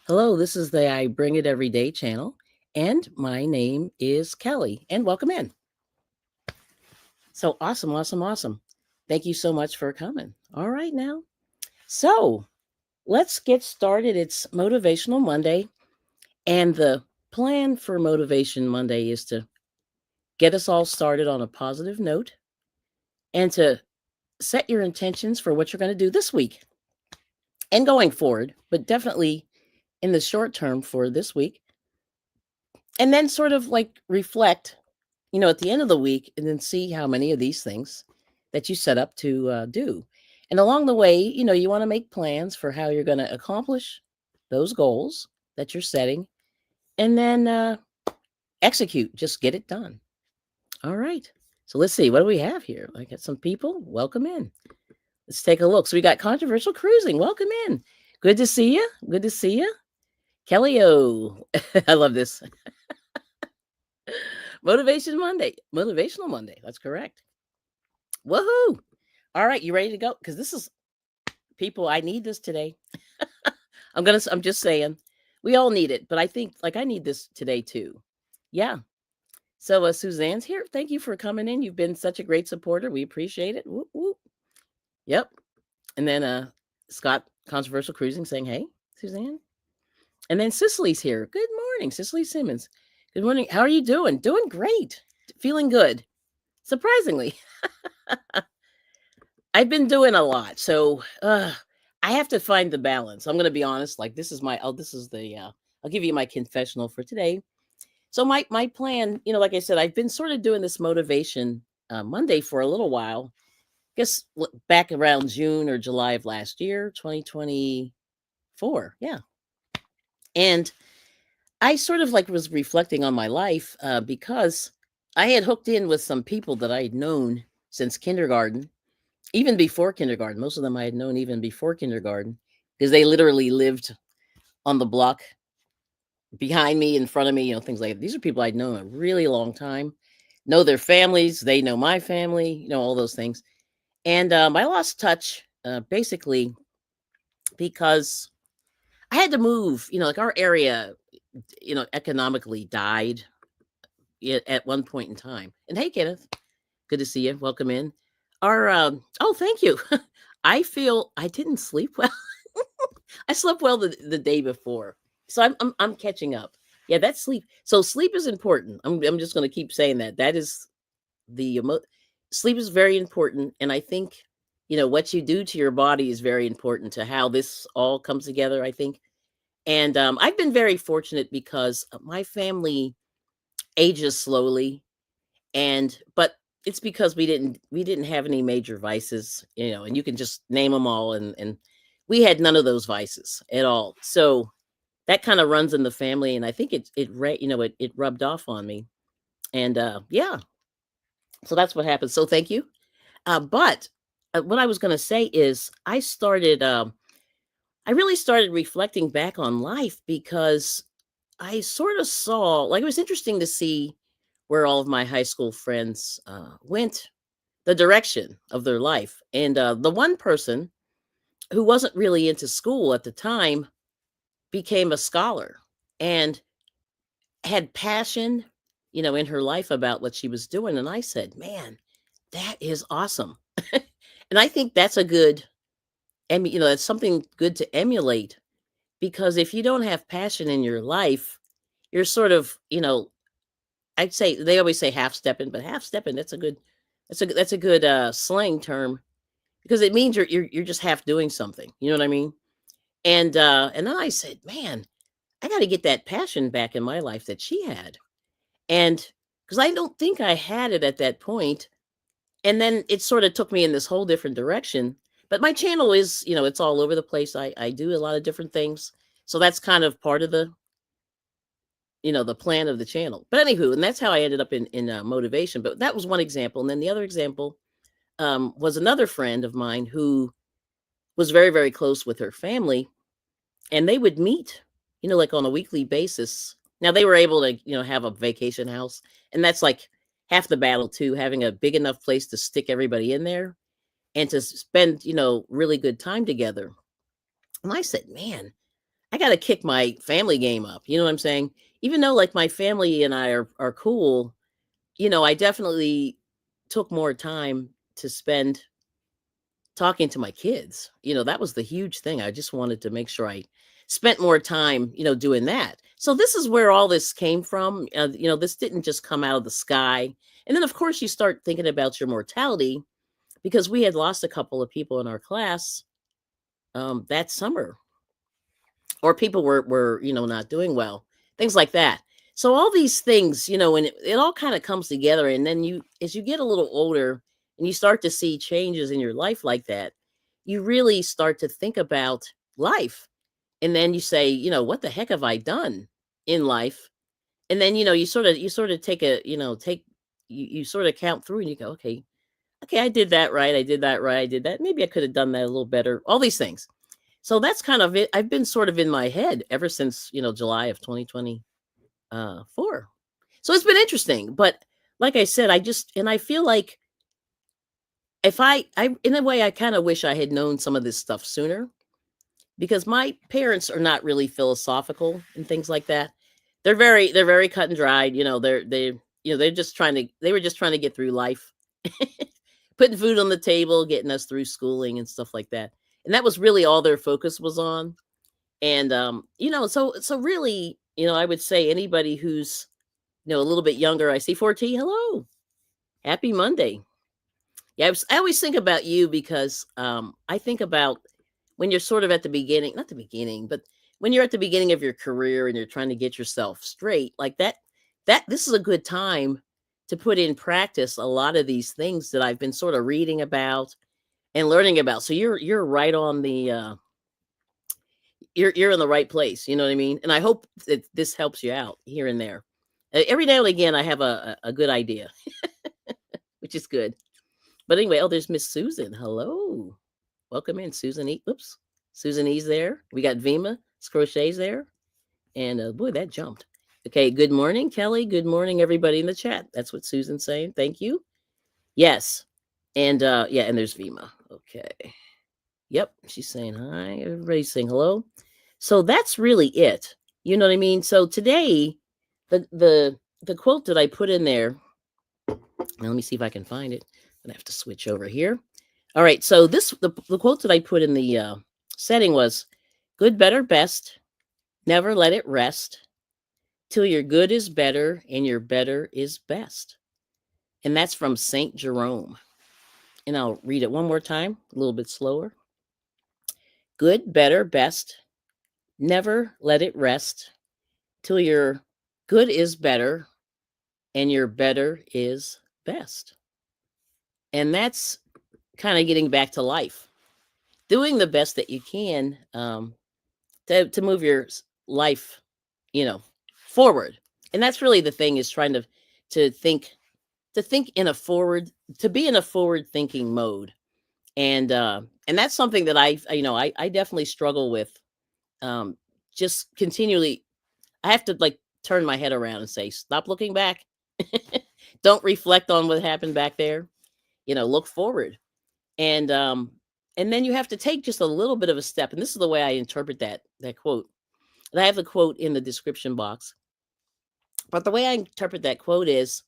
Hello, this is the I Bring It Every Day channel, and my name is Kelly, and welcome in. So awesome, awesome, awesome. Thank you so much for coming. All right, now. So let's get started. It's Motivational Monday, and the plan for Motivation Monday is to get us all started on a positive note and to set your intentions for what you're going to do this week and going forward, but definitely in the short term for this week. And then sort of like reflect at the end of the week and then see how many of these things that you set up to do. And along the way, you want to make plans for how you're going to accomplish those goals that you're setting and then execute, just get it done. All right. So let's see. What do we have here? I got some people. Welcome in. Let's take a look. So we got controversial cruising. Welcome in. Good to see you. Good to see you. Kelly O. I love this. Motivational Monday. That's correct. Woohoo! All right, you ready to go? Because this is people. I need this today. I'm just saying, we all need it, but I think I need this today too. Yeah. So Suzanne's here. Thank you for coming in. You've been such a great supporter. We appreciate it. Whoop, whoop. Yep. And then Scott Controversial Cruising saying, "Hey, Suzanne." And then Cicely's here. Good morning, Cicely Simmons. Good morning. How are you doing? Doing great. Feeling good. Surprisingly. I've been doing a lot. So I have to find the balance. I'm going to be honest. Like this is I'll give you my confessional for today. So my plan, like I said, I've been sort of doing this motivation Monday for a little while. I guess back around June or July of last year, 2024. Yeah. And I sort of was reflecting on my life because I had hooked in with some people that I had known since kindergarten, even before kindergarten. Most of them I had known even before kindergarten because they literally lived on the block behind me, in front of me, things like that. These are people I'd known a really long time, know their families, they know my family, all those things. And I lost touch basically because I had to move, like our area, economically died at one point in time. And hey, Kenneth, good to see you. Welcome in. Oh, thank you. I feel I didn't sleep well. I slept well the day before. So I'm catching up. Yeah, that's sleep. So sleep is important. I'm just going to keep saying that. That is sleep is very important, and I think what you do to your body is very important to how this all comes together, I think. And I've been very fortunate because my family ages slowly, but it's because we didn't have any major vices, and you can just name them all, and we had none of those vices at all. So that kind of runs in the family, and I think it rubbed off on me. And yeah, so that's what happened. So thank you. But what I was going to say is I really started reflecting back on life because I sort of saw, it was interesting to see where all of my high school friends went, the direction of their life. And the one person who wasn't really into school at the time became a scholar and had passion, in her life about what she was doing. And I said, man, that is awesome. And I think that's that's something good to emulate, because if you don't have passion in your life, you're sort of, I'd say they always say half stepping, but half stepping, that's a good slang term, because it means you're just half doing something. You know what I mean? And then I said, man, I got to get that passion back in my life that she had. And because I don't think I had it at that point. And then it sort of took me in this whole different direction. But my channel is, it's all over the place. I do a lot of different things. So that's kind of part of the plan of the channel. But anywho, and that's how I ended up in motivation. But that was one example. And then the other example was another friend of mine who was very, very close with her family. And they would meet, like on a weekly basis. Now they were able to, have a vacation house. And that's like half the battle too, having a big enough place to stick everybody in there and to spend, really good time together. And I said, man, I got to kick my family game up. You know what I'm saying? Even though like my family and I are cool, I definitely took more time to spend talking to my kids. That was the huge thing. I just wanted to make sure I spent more time, doing that. So this is where all this came from. This didn't just come out of the sky. And then, of course, you start thinking about your mortality because we had lost a couple of people in our class that summer, or people were not doing well, things like that. So all these things, and it all kind of comes together. And then as you get a little older and you start to see changes in your life like that, you really start to think about life. And then you say, what the heck have I done in life? And then, you sort of take a, take you sort of count through and you go, okay, I did that right. I did that right. I did that. Maybe I could have done that a little better. All these things. So that's kind of it. I've been sort of in my head ever since, July of 2024. So it's been interesting. But like I said, and I feel like if in a way, I kind of wish I had known some of this stuff sooner, because my parents are not really philosophical and things like that. They're very cut and dried. They were just trying to get through life, putting food on the table, getting us through schooling and stuff like that. And that was really all their focus was on. And so really, I would say anybody who's, a little bit younger. I see 4T. Hello. Happy Monday. Yeah, I always think about you because I think about when you're sort of at the beginning, not the beginning, but when you're at the beginning of your career and you're trying to get yourself straight like that this is a good time to put in practice a lot of these things that I've been sort of reading about and learning about. So you're right on the you're in the right place, you know what I mean? And I hope that this helps you out here and there. Every now and again I have a good idea, which is good. But anyway, oh, there's Miss Susan. Hello. Welcome in, Susan E. Oops. Susan E's there. We got Vima Crochets there. And boy, that jumped. Okay, good morning, Kelly. Good morning, everybody in the chat. That's what Susan's saying. Thank you. Yes. And yeah, and there's Vima. Okay. Yep, she's saying hi. Everybody's saying hello. So that's really it. You know what I mean? So today, the quote that I put in there. Now let me see if I can find it. I'm gonna have to switch over here. All right. So the quote that I put in the setting was, "Good, better, best. Never let it rest till your good is better and your better is best." And that's from Saint Jerome. And I'll read it one more time, a little bit slower. Good, better, best. Never let it rest till your good is better and your better is best. And that's kind of getting back to life, doing the best that you can to move your life, forward. And that's really the thing, is trying to think in a forward, to be in a forward thinking mode. And that's something that I definitely struggle with. Just continually, I have to like turn my head around and say, stop looking back. Don't reflect on what happened back there. Look forward. And then you have to take just a little bit of a step. And this is the way I interpret that quote. And I have the quote in the description box. But the way I interpret that quote is,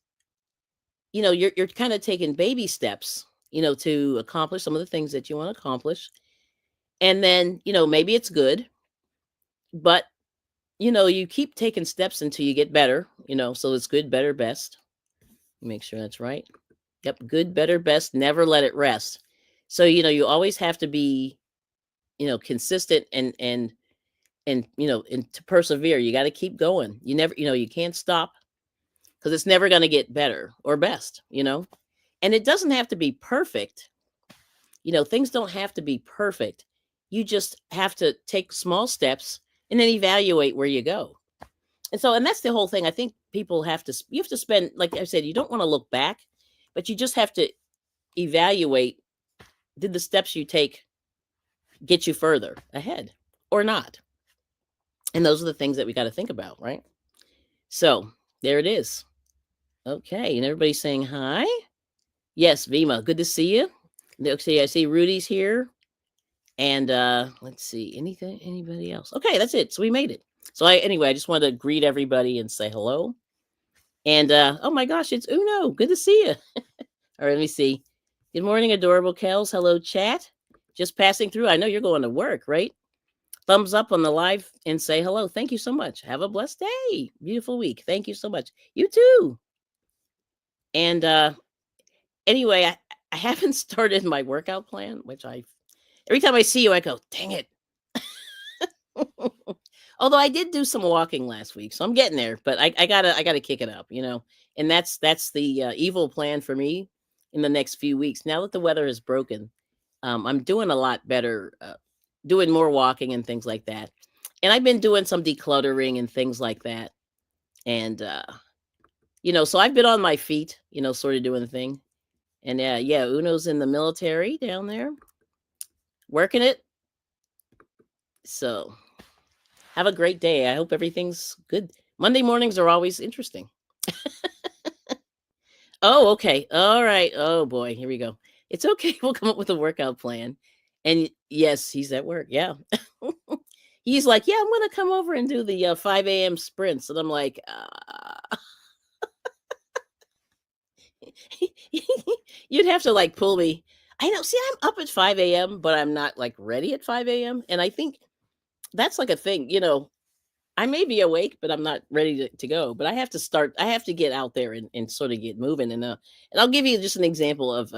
you're kind of taking baby steps, to accomplish some of the things that you want to accomplish. And then, maybe it's good, but you keep taking steps until you get better, so it's good, better, best. Make sure that's right. Yep. Good, better, best. Never let it rest. So, you always have to be, consistent and and to persevere. You got to keep going. You never, you can't stop, because it's never going to get better or best, and it doesn't have to be perfect. Things don't have to be perfect. You just have to take small steps and then evaluate where you go. And that's the whole thing. I think you have to spend, like I said, you don't want to look back, but you just have to evaluate, did the steps you take get you further ahead or not? And those are the things that we got to think about, right? So there it is. Okay. And everybody's saying hi. Yes, Vima, good to see you. Okay, I see Rudy's here. And let's see, anybody else? Okay, that's it. So we made it. So anyway, I just wanted to greet everybody and say hello. And oh my gosh, it's Uno. Good to see you. All right, let me see. Good morning, adorable Kels. Hello, chat. Just passing through. I know you're going to work, right? Thumbs up on the live and say hello. Thank you so much. Have a blessed day. Beautiful week. Thank you so much. You too. And anyway, I haven't started my workout plan, which every time I see you, I go, dang it. Although I did do some walking last week, so I'm getting there, but I gotta kick it up, and that's the evil plan for me in the next few weeks. Now that the weather is broken, I'm doing a lot better, doing more walking and things like that. And I've been doing some decluttering and things like that. And so I've been on my feet, sort of doing the thing. And yeah, Uno's in the military down there, working it. So have a great day. I hope everything's good. Monday mornings are always interesting. Oh, okay. All right. Oh boy, here we go. It's okay. We'll come up with a workout plan. And yes, he's at work. Yeah. He's like, yeah, I'm going to come over and do the 5 a.m. sprints. And I'm like, you'd have to like pull me. I know. See, I'm up at 5 a.m., but I'm not like ready at 5 a.m. And I think that's like a thing, I may be awake, but I'm not ready to go. But I have to start. I have to get out there and sort of get moving. And I'll give you just an example of.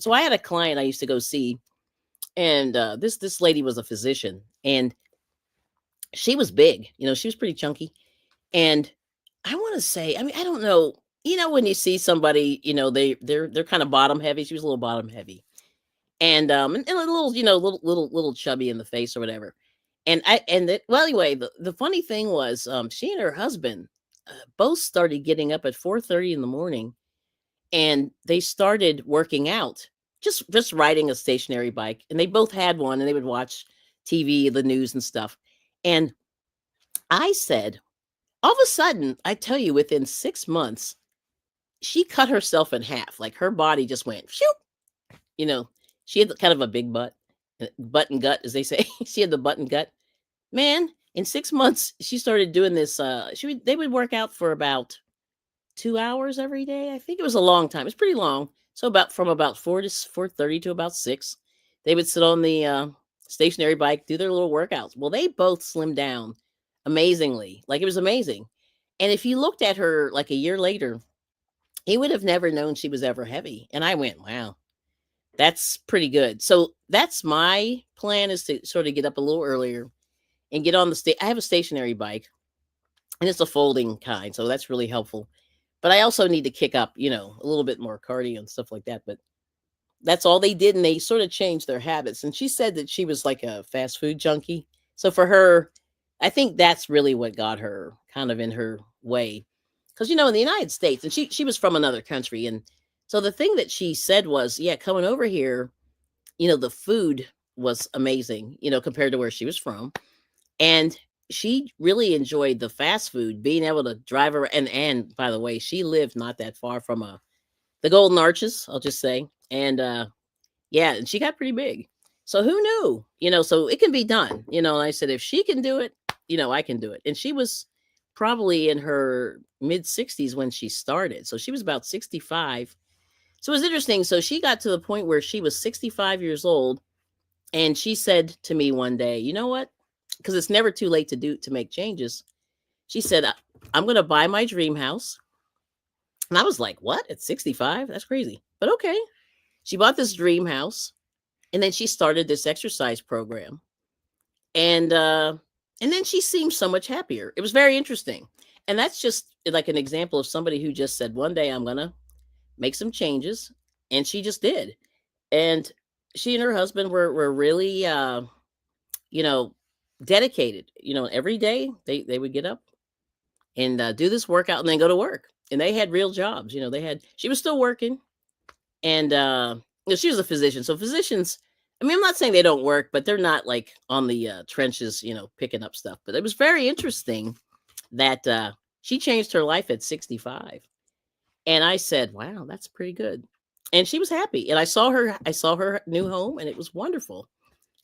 So I had a client I used to go see, and this lady was a physician, and she was big. She was pretty chunky, and I want to say, I mean, I don't know. When you see somebody, they're kind of bottom heavy. She was a little bottom heavy, and a little, little chubby in the face or whatever. Well, anyway, the funny thing was, she and her husband both started getting up at 4:30 in the morning, and they started working out, just riding a stationary bike. And they both had one, and they would watch TV, the news, and stuff. And I said, all of a sudden, I tell you, within 6 months, she cut herself in half. Like her body just went, shoot. She had kind of a big butt and gut, as they say. She had the butt and gut. Man, in 6 months, she started doing this. They would work out for about 2 hours every day. I think it was a long time. It's pretty long. So from about 4:30 to about 6, they would sit on the stationary bike, do their little workouts. Well, they both slimmed down amazingly. Like it was amazing. And if you looked at her like a year later, he would have never known she was ever heavy. And I went, wow, that's pretty good. So that's my plan, is to sort of get up a little earlier and get on I have a stationary bike, and it's a folding kind. So that's really helpful. But I also need to kick up, a little bit more cardio and stuff like that. But that's all they did. And they sort of changed their habits. And she said that she was like a fast food junkie. So for her, I think that's really what got her kind of in her way. Because, in the United States, and she was from another country. And so the thing that she said was, yeah, coming over here, the food was amazing, compared to where she was from. And she really enjoyed the fast food, being able to drive around. And by the way, she lived not that far from the Golden Arches, I'll just say. And yeah, and she got pretty big. So who knew? So it can be done. And I said, if she can do it, I can do it. And she was probably in her mid 60s when she started. So she was about 65. So it was interesting. So she got to the point where she was 65 years old. And she said to me one day, you know what? Because it's never too late to make changes. She said, I'm going to buy my dream house. And I was like, what? At 65? That's crazy. But okay. She bought this dream house, and then she started this exercise program. And then she seemed so much happier. It was very interesting. And that's just like an example of somebody who just said, one day I'm going to make some changes. And she just did. And she and her husband were really, dedicated. Every day they would get up and do this workout and then go to work. And they had real jobs. She was still working. And she was a physician. So physicians, I mean, I'm not saying they don't work, but they're not like on the trenches, picking up stuff. But it was very interesting that she changed her life at 65. And I said, wow, that's pretty good. And she was happy. And I saw her new home, and it was wonderful.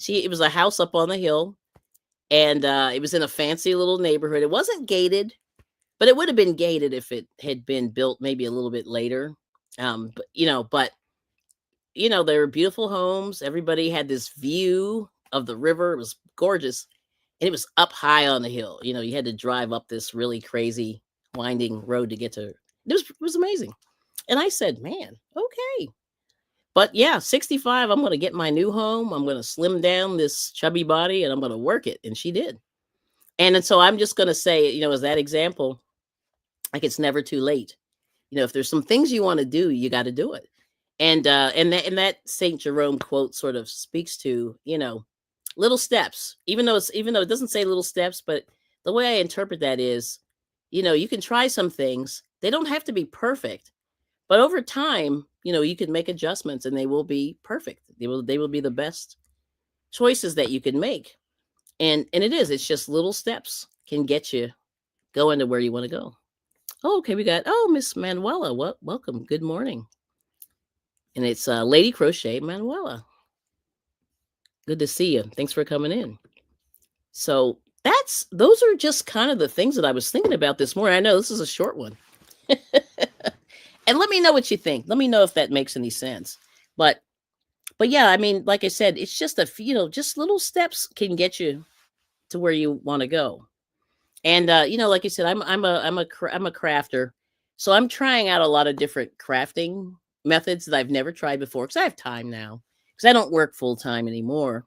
It was a house up on the hill, and it was in a fancy little neighborhood. It wasn't gated, but it would have been gated if it had been built maybe a little bit later. But there were beautiful homes. Everybody had this view of the river. It was gorgeous. And it was up high on the hill. You had to drive up this really crazy winding road to get to it. It was amazing. And I said, man, okay. But yeah, 65, I'm going to get my new home. I'm going to slim down this chubby body and I'm going to work it. And she did. And so I'm just going to say, as that example, like it's never too late. If there's some things you want to do, you got to do it. And that Saint Jerome quote sort of speaks to, little steps, even though it doesn't say little steps, but the way I interpret that is, you can try some things. They don't have to be perfect, but over time, you can make adjustments and they will be perfect. They will be the best choices that you can make. And it's just little steps can get you going to where you want to go. Oh, okay, we got Miss Manuela. Welcome. Good morning. And it's Lady Crochet Manuela. Good to see you. Thanks for coming in. So those are just kind of the things that I was thinking about this morning. I know this is a short one. And let me know what you think. Let me know if that makes any sense. But yeah, I mean, like I said, it's just just little steps can get you to where you want to go. And like I said, I'm a crafter. So I'm trying out a lot of different crafting methods that I've never tried before because I have time now because I don't work full time anymore.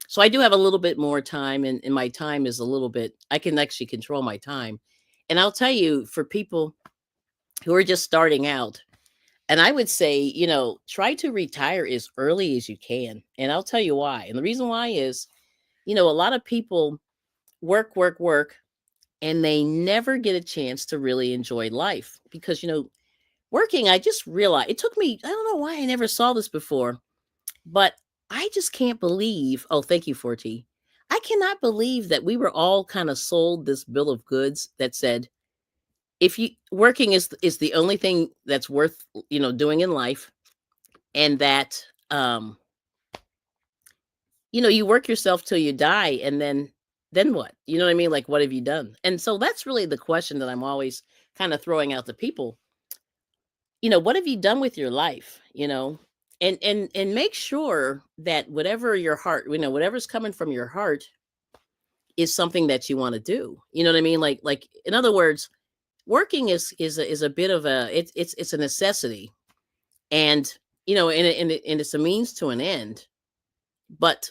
So I do have a little bit more time and my time is a little bit, I can actually control my time. And I'll tell you, for people who are just starting out, and I would say, try to retire as early as you can. And I'll tell you why. And the reason why is, a lot of people work, and they never get a chance to really enjoy life because, working, I just realized it took me, I don't know why I never saw this before, but I just can't believe, oh, thank you, 4T. I cannot believe that we were all kind of sold this bill of goods that said, if you working is the only thing that's worth, doing in life, and that, you work yourself till you die, and then what? You know what I mean? Like, what have you done? And so that's really the question that I'm always kind of throwing out to people. What have you done with your life? And make sure that whatever your heart, whatever's coming from your heart is something that you want to do. You know what I mean? Like in other words, working is a bit of it's a necessity, and and it's a means to an end. But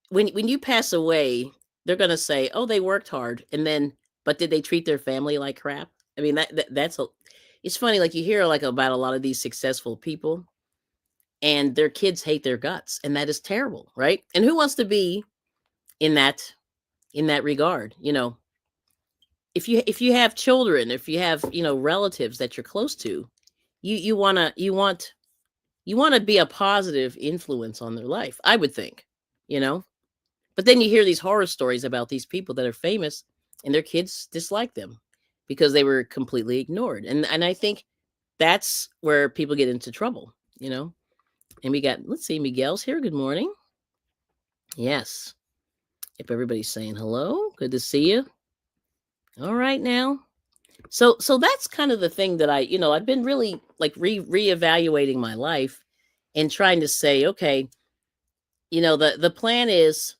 when you pass away, they're gonna say, "Oh, they worked hard," and then, but did they treat their family like crap? I mean, it's funny. Like you hear like about a lot of these successful people, and their kids hate their guts, and that is terrible, right? And who wants to be in that regard? If you have children, if you have relatives that you're close to, you want to be a positive influence on their life, I would think, but then you hear these horror stories about these people that are famous and their kids dislike them because they were completely ignored, and I think that's where people get into trouble. And we got, let's see, Miguel's here. Good morning. Yes, if everybody's saying hello, good to see you. All right now. So that's kind of the thing that I've been really like reevaluating my life and trying to say, okay, the plan is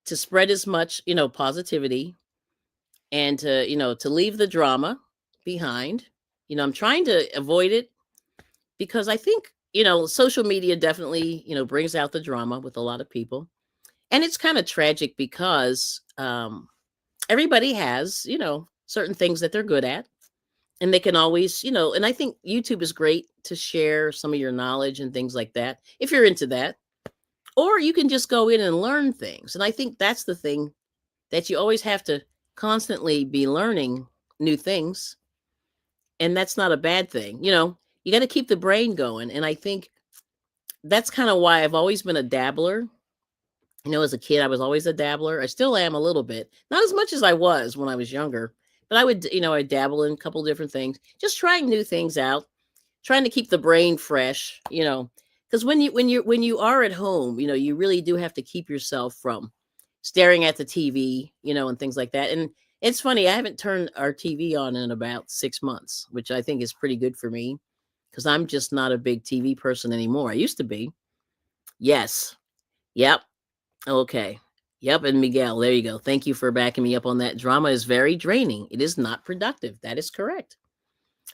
to spread as much, positivity, and to leave the drama behind. I'm trying to avoid it because I think, social media definitely, brings out the drama with a lot of people. And it's kind of tragic because everybody has, certain things that they're good at. And they can always, and I think YouTube is great to share some of your knowledge and things like that, if you're into that. Or you can just go in and learn things. And I think that's the thing, that you always have to constantly be learning new things. And that's not a bad thing. You got to keep the brain going. And I think that's kind of why I've always been a dabbler. As a kid, I was always a dabbler. I still am a little bit, not as much as I was when I was younger, but I would, I dabble in a couple different things, just trying new things out, trying to keep the brain fresh, Because when you are at home, you really do have to keep yourself from staring at the TV, and things like that. And it's funny, I haven't turned our TV on in about 6 months, which I think is pretty good for me because I'm just not a big TV person anymore. I used to be. Yes. Yep. Okay. Yep. And Miguel, there you go. Thank you for backing me up on that. Drama is very draining. It is not productive. That is correct.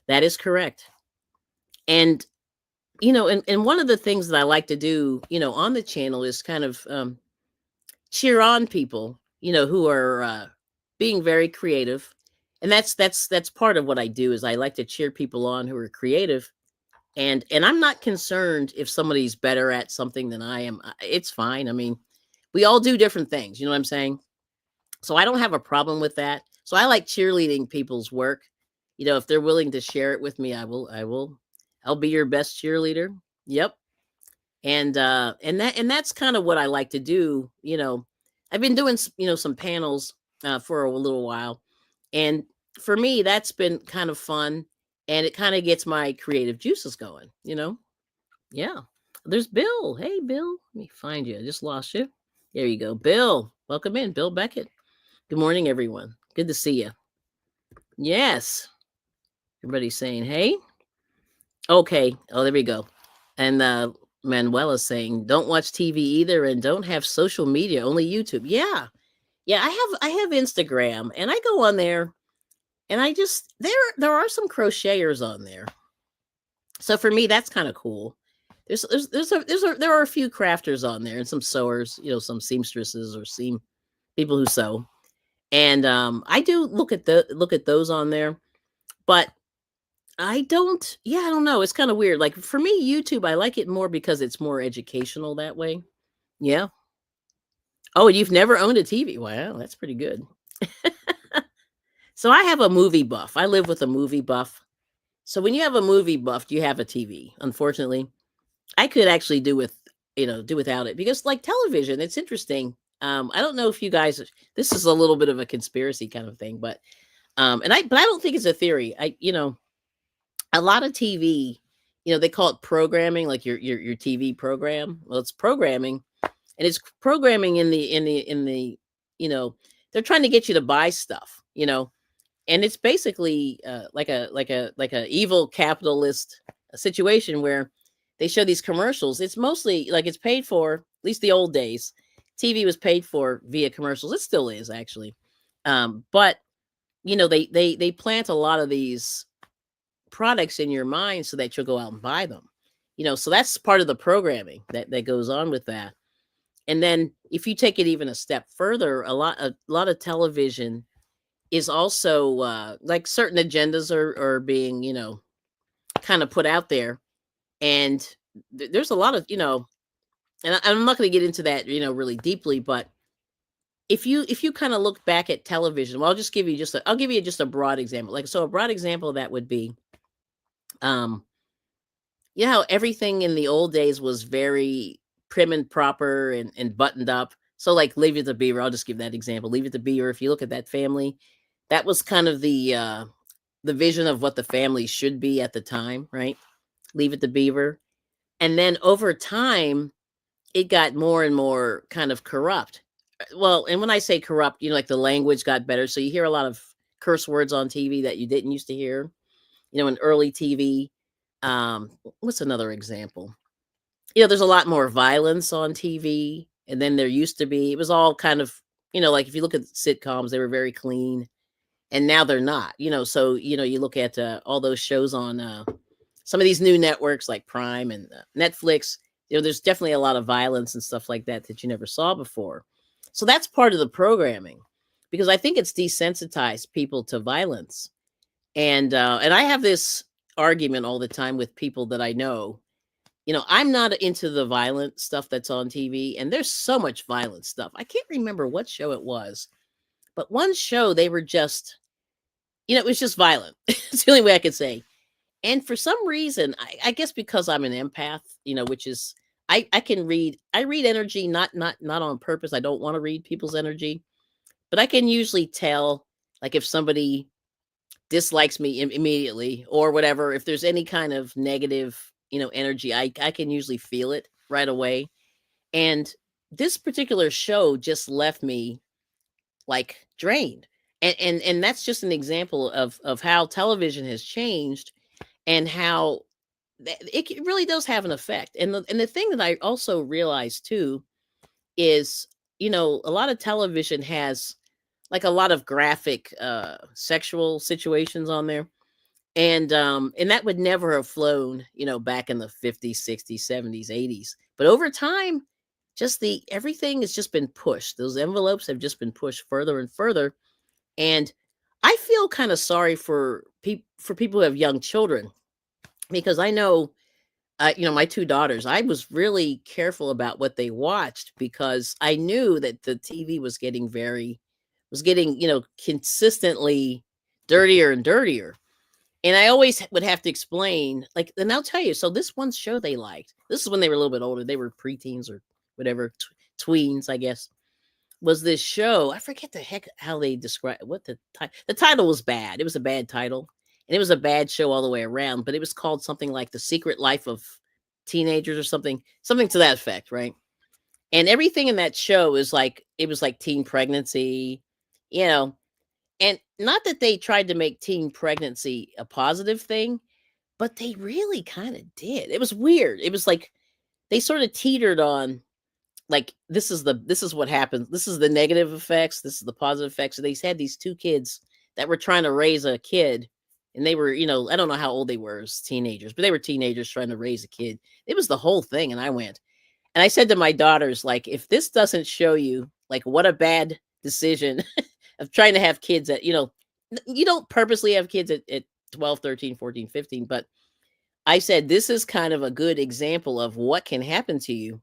That is correct. And and one of the things that I like to do, on the channel is kind of cheer on people, who are being very creative. And that's part of what I do is I like to cheer people on who are creative. And I'm not concerned if somebody's better at something than I am. It's fine. I mean, we all do different things, you know what I'm saying? So I don't have a problem with that. So I like cheerleading people's work. If they're willing to share it with me, I'll be your best cheerleader. Yep. And that's kind of what I like to do. I've been doing some panels for a little while, and for me that's been kind of fun, and it kind of gets my creative juices going. Yeah. There's Bill. Hey Bill, let me find you. I just lost you. There you go. Bill, welcome in. Bill Beckett. Good morning, everyone. Good to see you. Yes. Everybody's saying hey. Okay. Oh, there we go. And Manuela's saying, don't watch TV either and don't have social media, only YouTube. Yeah. Yeah, I have Instagram and I go on there and I just there are some crocheters on there. So for me that's kind of cool. There are a few crafters on there and some sewers, some seamstresses or seam people who sew. And I do look at those on there, but I don't yeah, I don't know. It's kind of weird. Like for me, YouTube, I like it more because it's more educational that way. Yeah. Oh, you've never owned a TV. Wow, that's pretty good. So I have a movie buff. I live with a movie buff. So when you have a movie buff, you have a TV. Unfortunately, I could actually do without it because like television, it's interesting. I don't know if you guys this is a little bit of a conspiracy kind of thing, but I don't think it's a theory. A lot of TV, they call it programming, like your TV program. Well, it's programming, and it's programming in the they're trying to get you to buy stuff, and it's basically like a evil capitalist situation where they show these commercials. It's mostly like it's paid for. At least the old days, TV was paid for via commercials. It still is actually, but they plant a lot of these products in your mind so that you'll go out and buy them. So that's part of the programming that goes on with that. And then if you take it even a step further, a lot of television is also like certain agendas are being, kind of put out there. And there's a lot of, and I'm not going to get into that, really deeply, but if you kind of look back at television, well, I'll give you just a broad example. Like, so a broad example of that would be, um, everything in the old days was very prim and proper and buttoned up. So like Leave It to Beaver, I'll just give that example. Leave It to Beaver, if you look at that family, that was kind of the vision of what the family should be at the time, right? Leave It to Beaver. And then over time, it got more and more kind of corrupt. Well, and when I say corrupt, like the language got better. So you hear a lot of curse words on TV that you didn't used to hear, in early TV. What's another example? There's a lot more violence on TV, and then there used to be. It was all kind of, like if you look at sitcoms, they were very clean, and now they're not. So you look at all those shows on some of these new networks like Prime and Netflix. There's definitely a lot of violence and stuff like that you never saw before. So that's part of the programming, because I think it's desensitized people to violence. And I have this argument all the time with people that I know. I'm not into the violent stuff that's on TV, and there's so much violent stuff. I can't remember what show it was, but one show they were just, it was just violent. It's the only way I could say. And for some reason, I guess because I'm an empath, which is I read energy, not on purpose. I don't want to read people's energy, but I can usually tell, like if somebody dislikes me immediately or whatever, if there's any kind of negative energy. I can usually feel it right away. And this particular show just left me like drained. And that's just an example of how television has changed, and how really does have an effect. And the thing that I also realized too is, a lot of television has like a lot of graphic sexual situations on there. And that would never have flown, back in the 50s, 60s, 70s, 80s. But over time, just the everything has just been pushed. Those envelopes have just been pushed further and further. And I feel kind of sorry for people who have young children, because I know, my two daughters, I was really careful about what they watched, because I knew that the TV was getting, consistently dirtier and dirtier. And I always would have to explain, like, and I'll tell you, so this one show they liked, this is when they were a little bit older, they were preteens or whatever, tweens, I guess, was this show. I forget the heck how they describe what the title was bad. It was a bad title, and it was a bad show all the way around, but it was called something like The Secret Life of Teenagers or something to that effect, right? And everything in that show is like, it was like teen pregnancy, you know, and not that they tried to make teen pregnancy a positive thing, but they really kind of did. It was weird. It was like they sort of teetered on, like, this is what happens. This is the negative effects. This is the positive effects. So they had these two kids that were trying to raise a kid, and they were, I don't know how old they were as teenagers, but they were teenagers trying to raise a kid. It was the whole thing. And I said to my daughters, like, if this doesn't show you like what a bad decision of trying to have kids at, you don't purposely have kids at 12, 13, 14, 15, but I said, this is kind of a good example of what can happen to you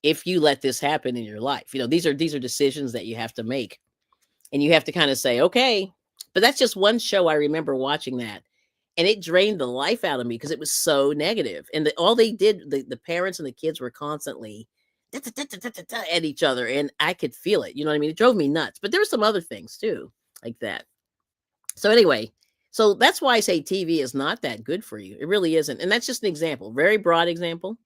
if you let this happen in your life. These are decisions that you have to make, and you have to kind of say, okay. But that's just one show I remember watching that, and it drained the life out of me because it was so negative. And all they did, the parents and the kids were constantly at each other, and I could feel it. You know what I mean? It drove me nuts. But there were some other things too, like that. So anyway, so that's why I say TV is not that good for you. It really isn't. And that's just an example, very broad example.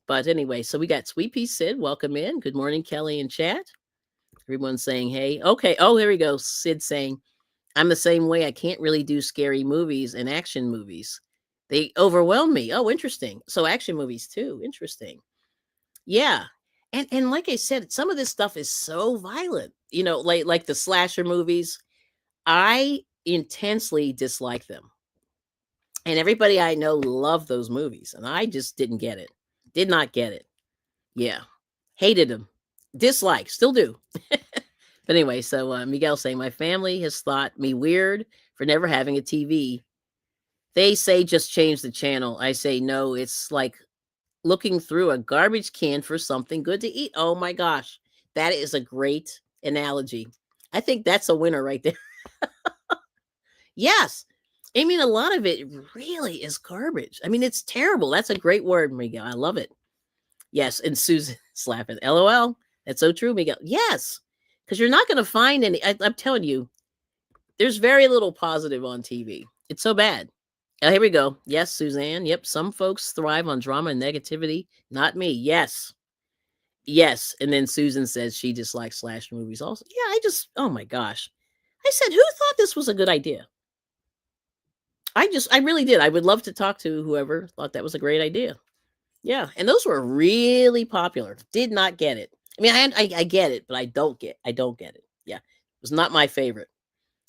But anyway, so we got Sweet Pea Sid. Welcome in. Good morning, Kelly in chat. Everyone's saying, hey. Okay. Oh, there we go. Sid saying, I'm the same way. I can't really do scary movies and action movies. They overwhelm me. Oh, interesting. So action movies too. Interesting. Yeah. And like I said, some of this stuff is so violent. Like the slasher movies. I intensely dislike them. And everybody I know loved those movies, and I just didn't get it. Did not get it. Yeah. Hated them. Dislike. Still do. But anyway, so Miguel saying, my family has thought me weird for never having a TV. They say just change the channel. I say no, it's like looking through a garbage can for something good to eat. Oh my gosh. That is a great analogy. I think that's a winner right there. Yes. I mean, a lot of it really is garbage. I mean, it's terrible. That's a great word, Miguel. I love it. Yes. And Susan slapping. LOL. That's so true, Miguel. Yes. Because you're not going to find any. I'm telling you, there's very little positive on TV. It's so bad. Here we go. Yes, Suzanne. Yep. Some folks thrive on drama and negativity. Not me. Yes. Yes. And then Susan says she dislikes slash movies also. Yeah, oh my gosh. I said, who thought this was a good idea? I really did. I would love to talk to whoever thought that was a great idea. Yeah. And those were really popular. Did not get it. I mean, I get it, but I don't get it. Yeah. It was not my favorite.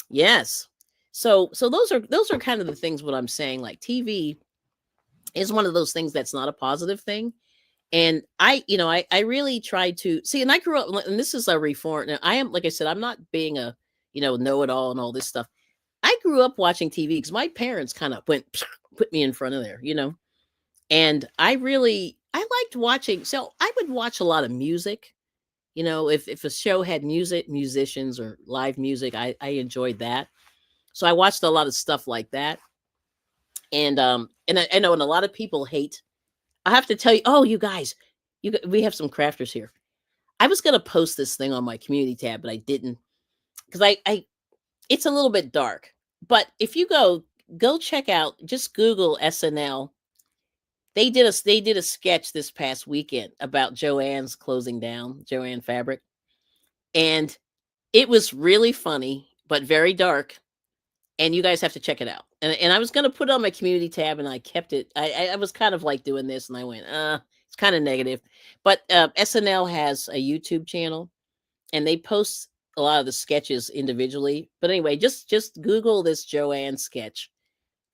Yes. So those are kind of the things what I'm saying. Like TV is one of those things that's not a positive thing. And I really tried to see, and I grew up, and this is a reform. Now, I am, like I said, I'm not being a, know-it-all and all this stuff. I grew up watching TV because my parents kind of put me in front of there, and I liked watching. So I would watch a lot of music, if a show had musicians or live music, I enjoyed that. So I watched a lot of stuff like that. And I know, and a lot of people hate. I have to tell you, oh, you guys, we have some crafters here. I was going to post this thing on my community tab, but I didn't, because it's a little bit dark. But if you go check out, just Google SNL They did a sketch this past weekend about Joanne's closing down, Joanne Fabric, and it was really funny, but very dark. And you guys have to check it out. And I was gonna put it on my community tab, and I kept it. I was kind of like doing this, and I went, it's kind of negative. But SNL has a YouTube channel, and they post a lot of the sketches individually. But anyway, just Google this Joanne sketch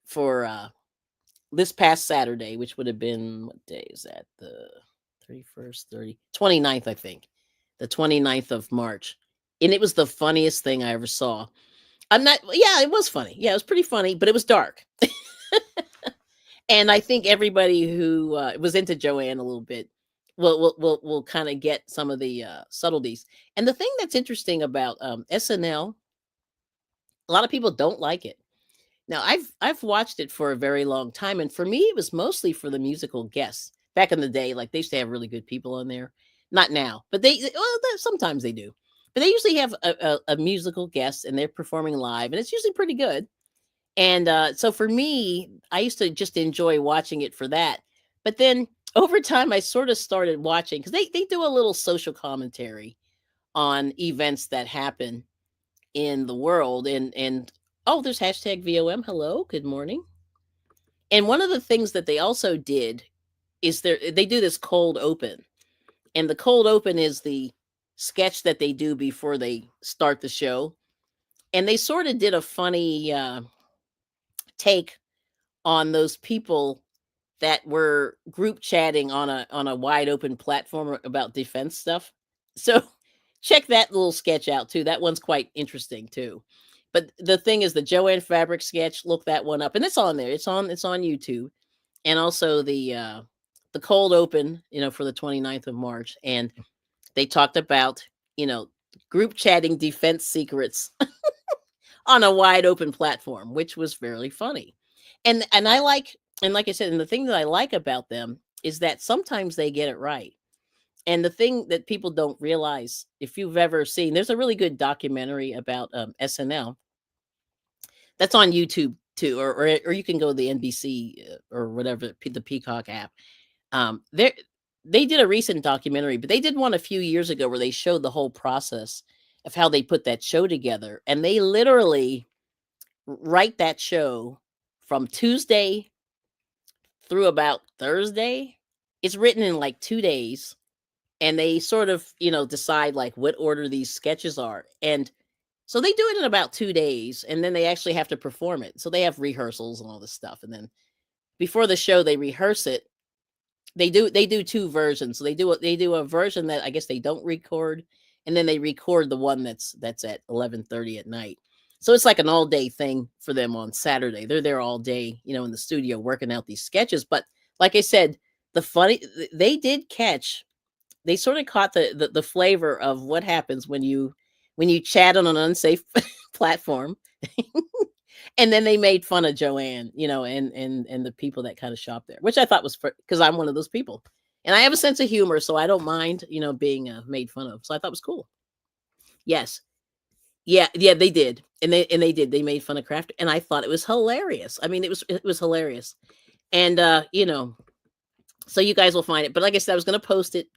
for this past Saturday, which would have been, what day is that? The 31st, 29th, I think. The 29th of March. And it was the funniest thing I ever saw. Yeah, it was funny. Yeah, it was pretty funny, but it was dark. And I think everybody who was into Joanne a little bit will kind of get some of the subtleties. And the thing that's interesting about SNL, a lot of people don't like it. Now, I've watched it for a very long time, and for me, it was mostly for the musical guests. Back in the day, like they used to have really good people on there. Not now, but sometimes they do. But they usually have a musical guest, and they're performing live, and it's usually pretty good. And so for me, I used to just enjoy watching it for that. But then over time, I sort of started watching because they do a little social commentary on events that happen in the world. And oh, there's hashtag VOM. Hello, good morning. And one of the things that they also did is they do this cold open. And the cold open is the sketch that they do before they start the show. And they sort of did a funny take on those people that were group chatting on a wide open platform about defense stuff. So check that little sketch out too. That one's quite interesting too. But the thing is, the Joanne Fabric sketch, look that one up, and it's on there. It's on YouTube, and also the cold open, for the 29th of March, and they talked about group chatting defense secrets on a wide open platform, which was very funny. And I like, and like I said, and the thing that I like about them is that sometimes they get it right. And the thing that people don't realize, if you've ever seen, there's a really good documentary about SNL that's on YouTube too, or you can go to the NBC or whatever, the Peacock app. They did a recent documentary, but they did one a few years ago where they showed the whole process of how they put that show together, and they literally write that show from Tuesday through about Thursday. It's written in like 2 days, and they sort of, decide like what order these sketches are. And so they do it in about 2 days, and then they actually have to perform it. So they have rehearsals and all this stuff. And then before the show, they rehearse it. They do two versions. So they do a version that I guess they don't record, and then they record the one that's at 11:30 at night. So it's like an all day thing for them on Saturday. They're there all day, in the studio working out these sketches. But like I said, they did catch, they sort of caught the flavor of what happens when you chat on an unsafe platform. And then they made fun of Joanne, and the people that kind of shop there, which I thought was, because I'm one of those people, and I have a sense of humor, so I don't mind, being made fun of. So I thought it was cool. Yes, yeah, they did, and they did. They made fun of Kraft, and I thought it was hilarious. I mean, it was hilarious, and so you guys will find it. But like I said, I was going to post it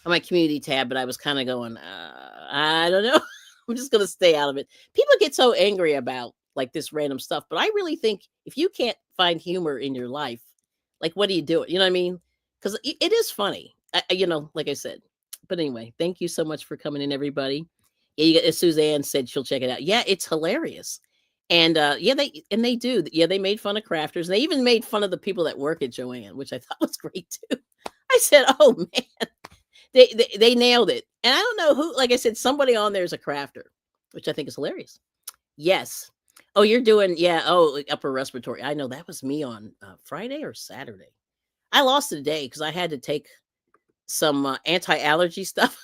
on my community tab, but I was kind of going, I don't know. I'm just going to stay out of it. People get so angry about like this random stuff, but I really think if you can't find humor in your life, like what do you do? You know what I mean? Because it is funny, like I said. But anyway, thank you so much for coming in, everybody. Yeah, Suzanne said she'll check it out. Yeah, it's hilarious. And they do. Yeah, they made fun of crafters. And they even made fun of the people that work at Joanne, which I thought was great too. I said, "Oh man, they nailed it." And I don't know who. Like I said, somebody on there is a crafter, which I think is hilarious. Yes. Oh, you're doing, yeah. Oh, like upper respiratory. I know that was me on Friday or Saturday. I lost it a day because I had to take some anti-allergy stuff,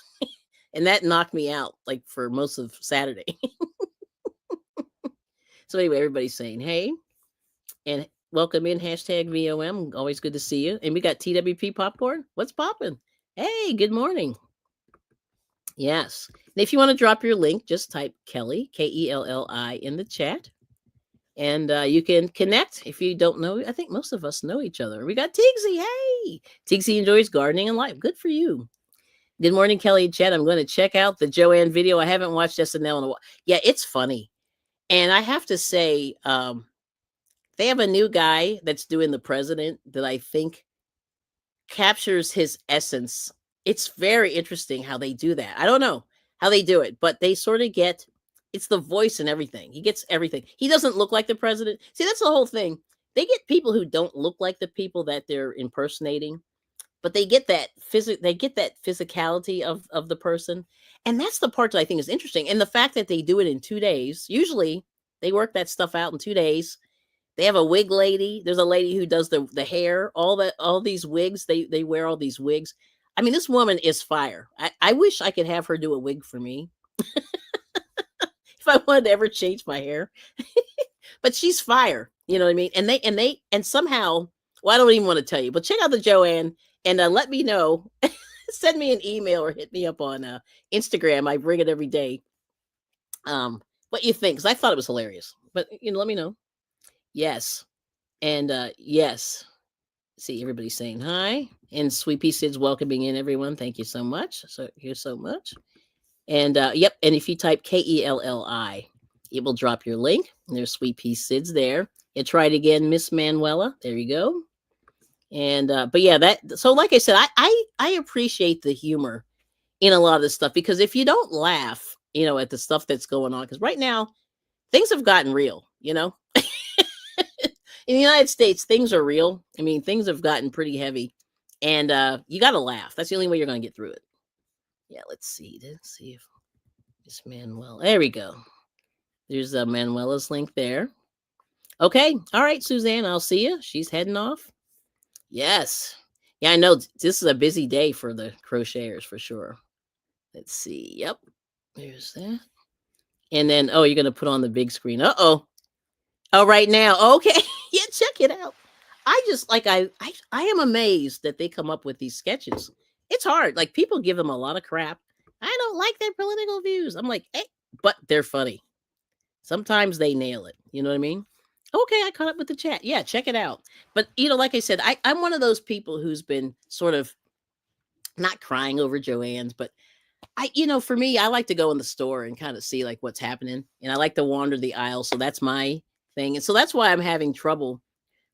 and that knocked me out like for most of Saturday. So anyway, everybody's saying hey, and welcome in hashtag VOM. Always good to see you. And we got TWP popcorn. What's popping? Hey, good morning. Yes. And if you want to drop your link, just type Kelly, Kelli, in the chat. And you can connect if you don't know. I think most of us know each other. We got Tigsy. Hey, Tigsy enjoys gardening and life. Good for you. Good morning, Kelly and Chad. I'm going to check out the Joanne video. I haven't watched SNL in a while. Yeah, it's funny. And I have to say, they have a new guy that's doing the president that I think captures his essence. It's very interesting how they do that. I don't know how they do it, but they sort of get it's the voice and everything. He gets everything. He doesn't look like the president. See, that's the whole thing. They get people who don't look like the people that they're impersonating, but they get that physicality of the person. And that's the part that I think is interesting. And the fact that they do it in 2 days. Usually they work that stuff out in 2 days. They have a wig lady. There's a lady who does the hair, all these wigs. They wear all these wigs. I mean, this woman is fire. I wish I could have her do a wig for me if I wanted to ever change my hair. But she's fire. You know what I mean? And somehow, well, I don't even want to tell you, but check out the Joanne and let me know. Send me an email or hit me up on Instagram. I bring it every day. What you think? Because I thought it was hilarious. But let me know. Yes. And yes. See everybody saying hi. And Sweet Pea Sid's welcoming in everyone. Thank you so much. So you're so much. And yep. And if you type KELLI, it will drop your link. And there's Sweet Pea Sid's there. And try it again, Miss Manuela. There you go. And but yeah, so like I said, I appreciate the humor in a lot of this stuff, because if you don't laugh, at the stuff that's going on, because right now things have gotten real, in the United States, things are real. I mean, things have gotten pretty heavy, and you got to laugh. That's the only way you're going to get through it. Yeah, let's see if Miss Manuel. There we go. There's Manuela's link there. Okay, all right, Suzanne, I'll see you. She's heading off. Yes. Yeah, I know this is a busy day for the crocheters for sure. Let's see. Yep. There's that. And then, you're going to put on the big screen. Uh-oh. Oh, right now. Okay. Yeah, check it out. I just I am amazed that they come up with these sketches. It's hard. Like, people give them a lot of crap. I don't like their political views. I'm like, hey, but they're funny. Sometimes they nail it. You know what I mean? Okay, I caught up with the chat. Yeah, check it out. But, like I said, I'm one of those people who's been sort of not crying over Joanne's, but for me, I like to go in the store and kind of see like what's happening. And I like to wander the aisle. So that's my thing. And so that's why I'm having trouble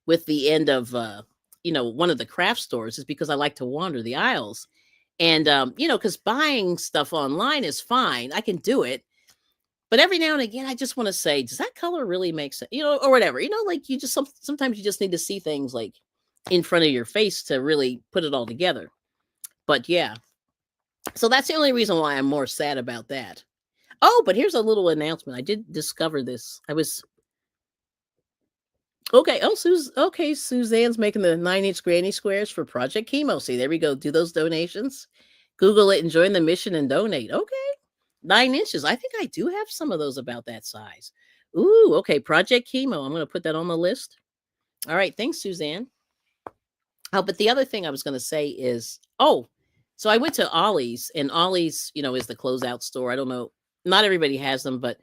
with the end of, one of the craft stores, is because I like to wander the aisles. And, because buying stuff online is fine. I can do it. But every now and again, I just want to say, does that color really make sense? Or whatever, like you just, sometimes you just need to see things like in front of your face to really put it all together. But yeah, so that's the only reason why I'm more sad about that. Oh, but here's a little announcement. I did discover this. Okay. Oh, Suzanne's making the 9-inch granny squares for Project Chemo. See, there we go. Do those donations. Google it and join the mission and donate. Okay. 9 inches. I think I do have some of those about that size. Ooh, okay. Project Chemo. I'm going to put that on the list. All right. Thanks, Suzanne. Oh, but the other thing I was going to say is, so I went to Ollie's, and Ollie's, is the closeout store. I don't know. Not everybody has them, but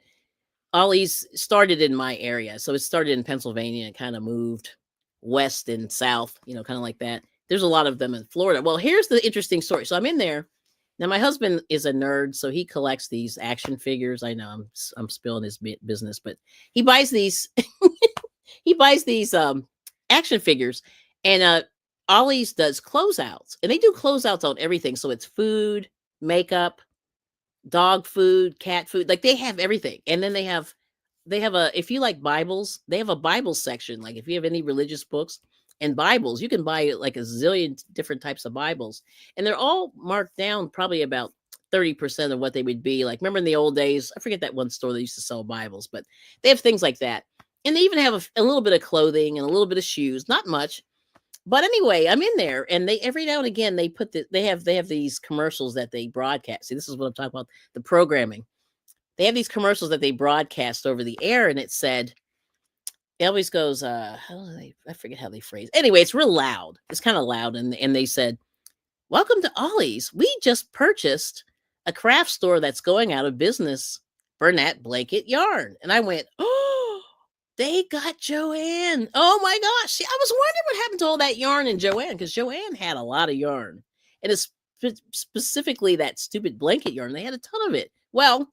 Ollie's started in my area. So it started in Pennsylvania and kind of moved west and south, kind of like that. There's a lot of them in Florida. Well, here's the interesting story. So I'm in there. Now, my husband is a nerd, so he collects these action figures. I know I'm spilling his business, but he buys these action figures, and Ollie's does closeouts, and they do closeouts on everything. So it's food, makeup, dog food, cat food. Like, they have everything. And then they have if you like Bibles, they have a Bible section. Like, if you have any religious books and Bibles, you can buy like a zillion different types of Bibles, and they're all marked down probably about 30% of what they would be. Like, remember in the old days, I forget that one store that used to sell Bibles, but they have things like that. And they even have a little bit of clothing and a little bit of shoes, not much. But anyway, I'm in there, and they every now and again they have these commercials that they broadcast. See, this is what I'm talking about, the programming. They have these commercials that they broadcast over the air, and it always goes, I forget how they phrase. Anyway, it's real loud. It's kind of loud, and they said, "Welcome to Ollie's. We just purchased a craft store that's going out of business, Burnett Blanket Yarn." And I went, "Oh, They got Joanne. Oh my gosh. See, I was wondering what happened to all that yarn in Joanne because Joanne had a lot of yarn. And it's specifically that stupid blanket yarn. They had a ton of it. Well,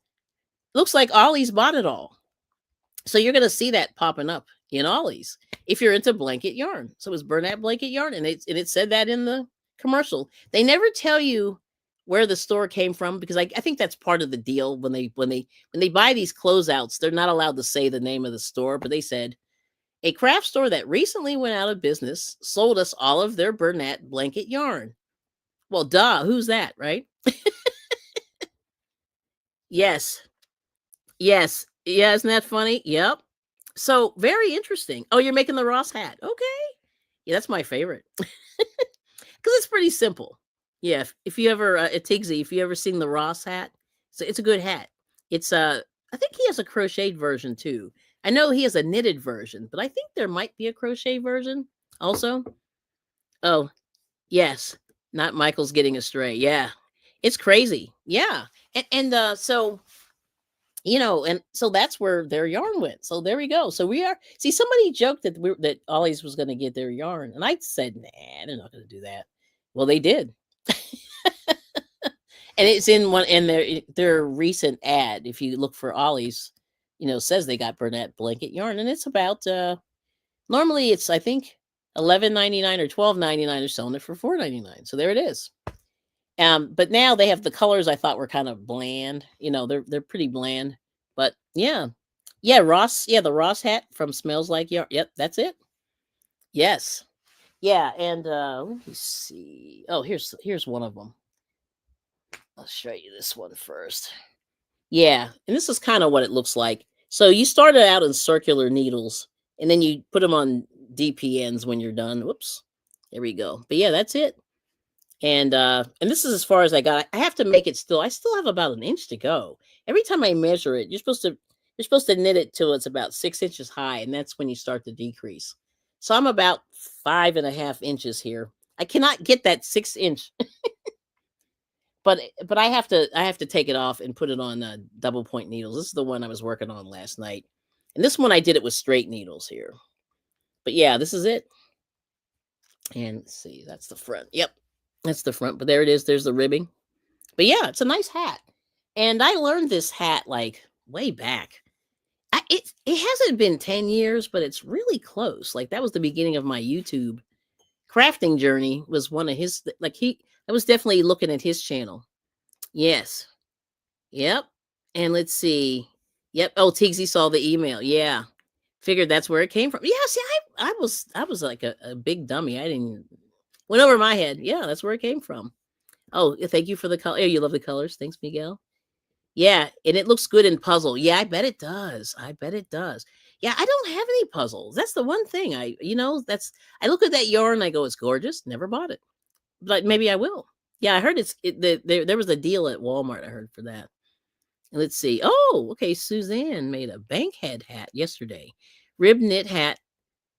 looks like Ollie's bought it all. So you're going to see that popping up in Ollie's if you're into blanket yarn. So it's Bernat blanket yarn. And it said that in the commercial. They never tell you where the store came from because I think that's part of the deal when they buy these closeouts. They're not allowed to say the name of the store, but they said a craft store that recently went out of business sold us all of their Bernat blanket yarn. Well, duh, who's that, right? Yes. Yes. Yeah, isn't that funny? Yep. So very interesting. Oh, you're making the Ross hat. Okay. Yeah, that's my favorite. Because it's pretty simple. Yeah. If you ever at Tigsy, if you ever seen the Ross hat, so it's a good hat. It's I think he has a crocheted version too. I know he has a knitted version, but I think there might be a crochet version also. Oh, yes. Not Michael's getting astray. Yeah. It's crazy. Yeah. And so and so that's where their yarn went. So there we go. So we are see somebody joked that Ollie's was going to get their yarn, and I said, nah, they're not going to do that. Well, they did, and it's in one in their recent ad. If you look for Ollie's, says they got Bernat blanket yarn, and it's about normally it's I think $11.99 or $12.99. They're selling it for $4.99. So there it is. But now they have the colors I thought were kind of bland. They're pretty bland. But yeah. Yeah, Ross, yeah, the Ross hat from Smells Like Yarn. Yep, that's it. Yes. Yeah, and let me see. Oh, here's one of them. I'll show you this one first. Yeah, and this is kind of what it looks like. So you started out in circular needles, and then you put them on DPNs when you're done. Whoops. There we go. But yeah, that's it. And this is as far as I got. I have to make it still. I still have about an inch to go. Every time I measure it, you're supposed to knit it till it's about 6 inches high, and that's when you start to decrease. So I'm about 5.5 inches here. I cannot get that 6 inch, but I have to take it off and put it on double point needles. This is the one I was working on last night, and this one I did it with straight needles here. But yeah, this is it. And let's see, that's the front. Yep, that's the front. But there it is. There's the ribbing. But yeah, it's a nice hat. And I learned this hat like way back. It hasn't been 10 years, but it's really close. Like that was the beginning of my YouTube crafting journey was one of his I was definitely looking at his channel. Yes. Yep. And let's see. Yep. Oh, Tigsy saw the email. Yeah. Figured that's where it came from. Yeah, see, I was like a big dummy. I didn't went over my head. Yeah, that's where it came from. Oh, thank you for the color. Oh, you love the colors. Thanks, Miguel. Yeah, and it looks good in puzzle. Yeah, I bet it does. I bet it does. Yeah, I don't have any puzzles. That's the one thing I look at that yarn. I go, it's gorgeous. Never bought it, but maybe I will. Yeah, I heard there was a deal at Walmart. I heard for that. Let's see. Oh, okay. Suzanne made a bankhead hat yesterday. Rib knit hat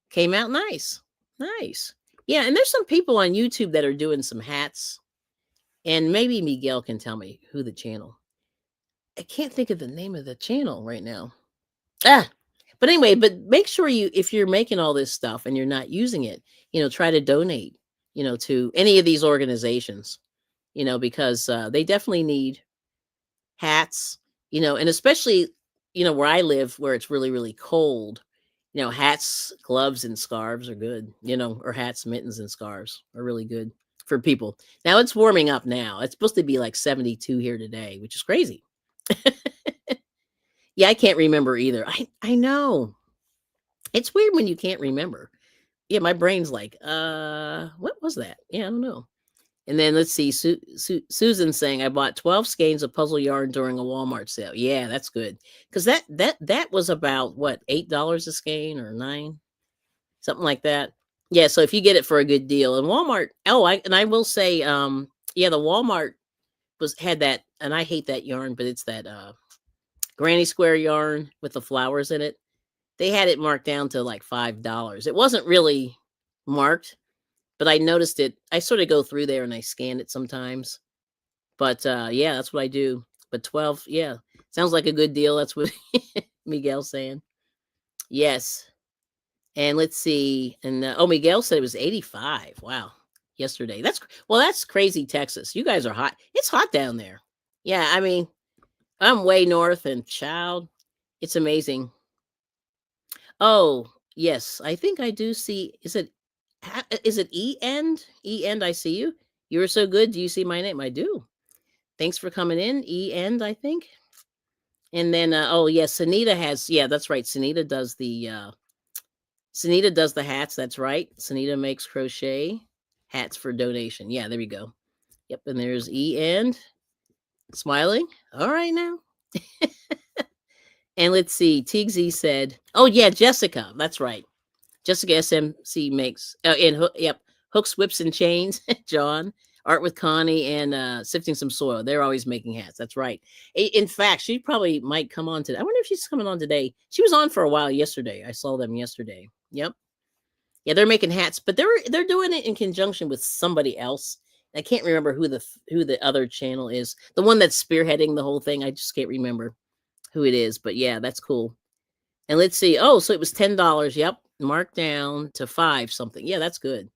came out nice. Nice. Yeah, and there's some people on YouTube that are doing some hats, and maybe Miguel can tell me who the channel. I can't think of the name of the channel right now. Ah, but anyway, but make sure if you're making all this stuff and you're not using it, try to donate, to any of these organizations, because they definitely need hats, and especially, where I live, where it's really, really cold, hats, gloves, and scarves are good, or hats, mittens, and scarves are really good for people. Now it's warming up now. It's supposed to be like 72 here today, which is crazy. Yeah, I can't remember either. I know. It's weird when you can't remember. Yeah, my brain's like, what was that? Yeah, I don't know. And then let's see, Susan saying I bought 12 skeins of puzzle yarn during a Walmart sale. Yeah, that's good. Because that was about what, $8 a skein or 9? Something like that. Yeah, so if you get it for a good deal. And Walmart, I will say, yeah, the Walmart had that, and I hate that yarn, but it's that granny square yarn with the flowers in it. They had it marked down to like $5. It wasn't really marked, but I noticed it. I sort of go through there and I scan it sometimes. But yeah, that's what I do. But 12, yeah, sounds like a good deal. That's what Miguel's saying. Yes. And let's see. And oh, Miguel said it was 85. Wow. Yesterday. That's crazy, Texas. You guys are hot. It's hot down there. Yeah, I mean, I'm way north and child. It's amazing. Oh, yes. I think I do see. Is it E end? E end, I see you. You were so good. Do you see my name? I do. Thanks for coming in. E end, I think. And then oh yes, Sanita has, yeah, that's right. Sanita does the hats, that's right. Sanita makes crochet hats for donation. Yeah, there we go. Yep, and there's E end smiling. All right now. And let's see. Tigsy said, "Oh yeah, Jessica. That's right. Jessica SMC makes yep, hooks, whips, and chains. John, art with Connie, and sifting some soil. They're always making hats. That's right. In fact, she probably might come on today. I wonder if she's coming on today. She was on for a while yesterday. I saw them yesterday. Yep. Yeah, they're making hats, but they're doing it in conjunction with somebody else. I can't remember who the other channel is. The one that's spearheading the whole thing. I just can't remember who it is. But yeah, that's cool. And let's see. Oh, so it was $10. Yep, marked down to 5 something. Yeah, that's good.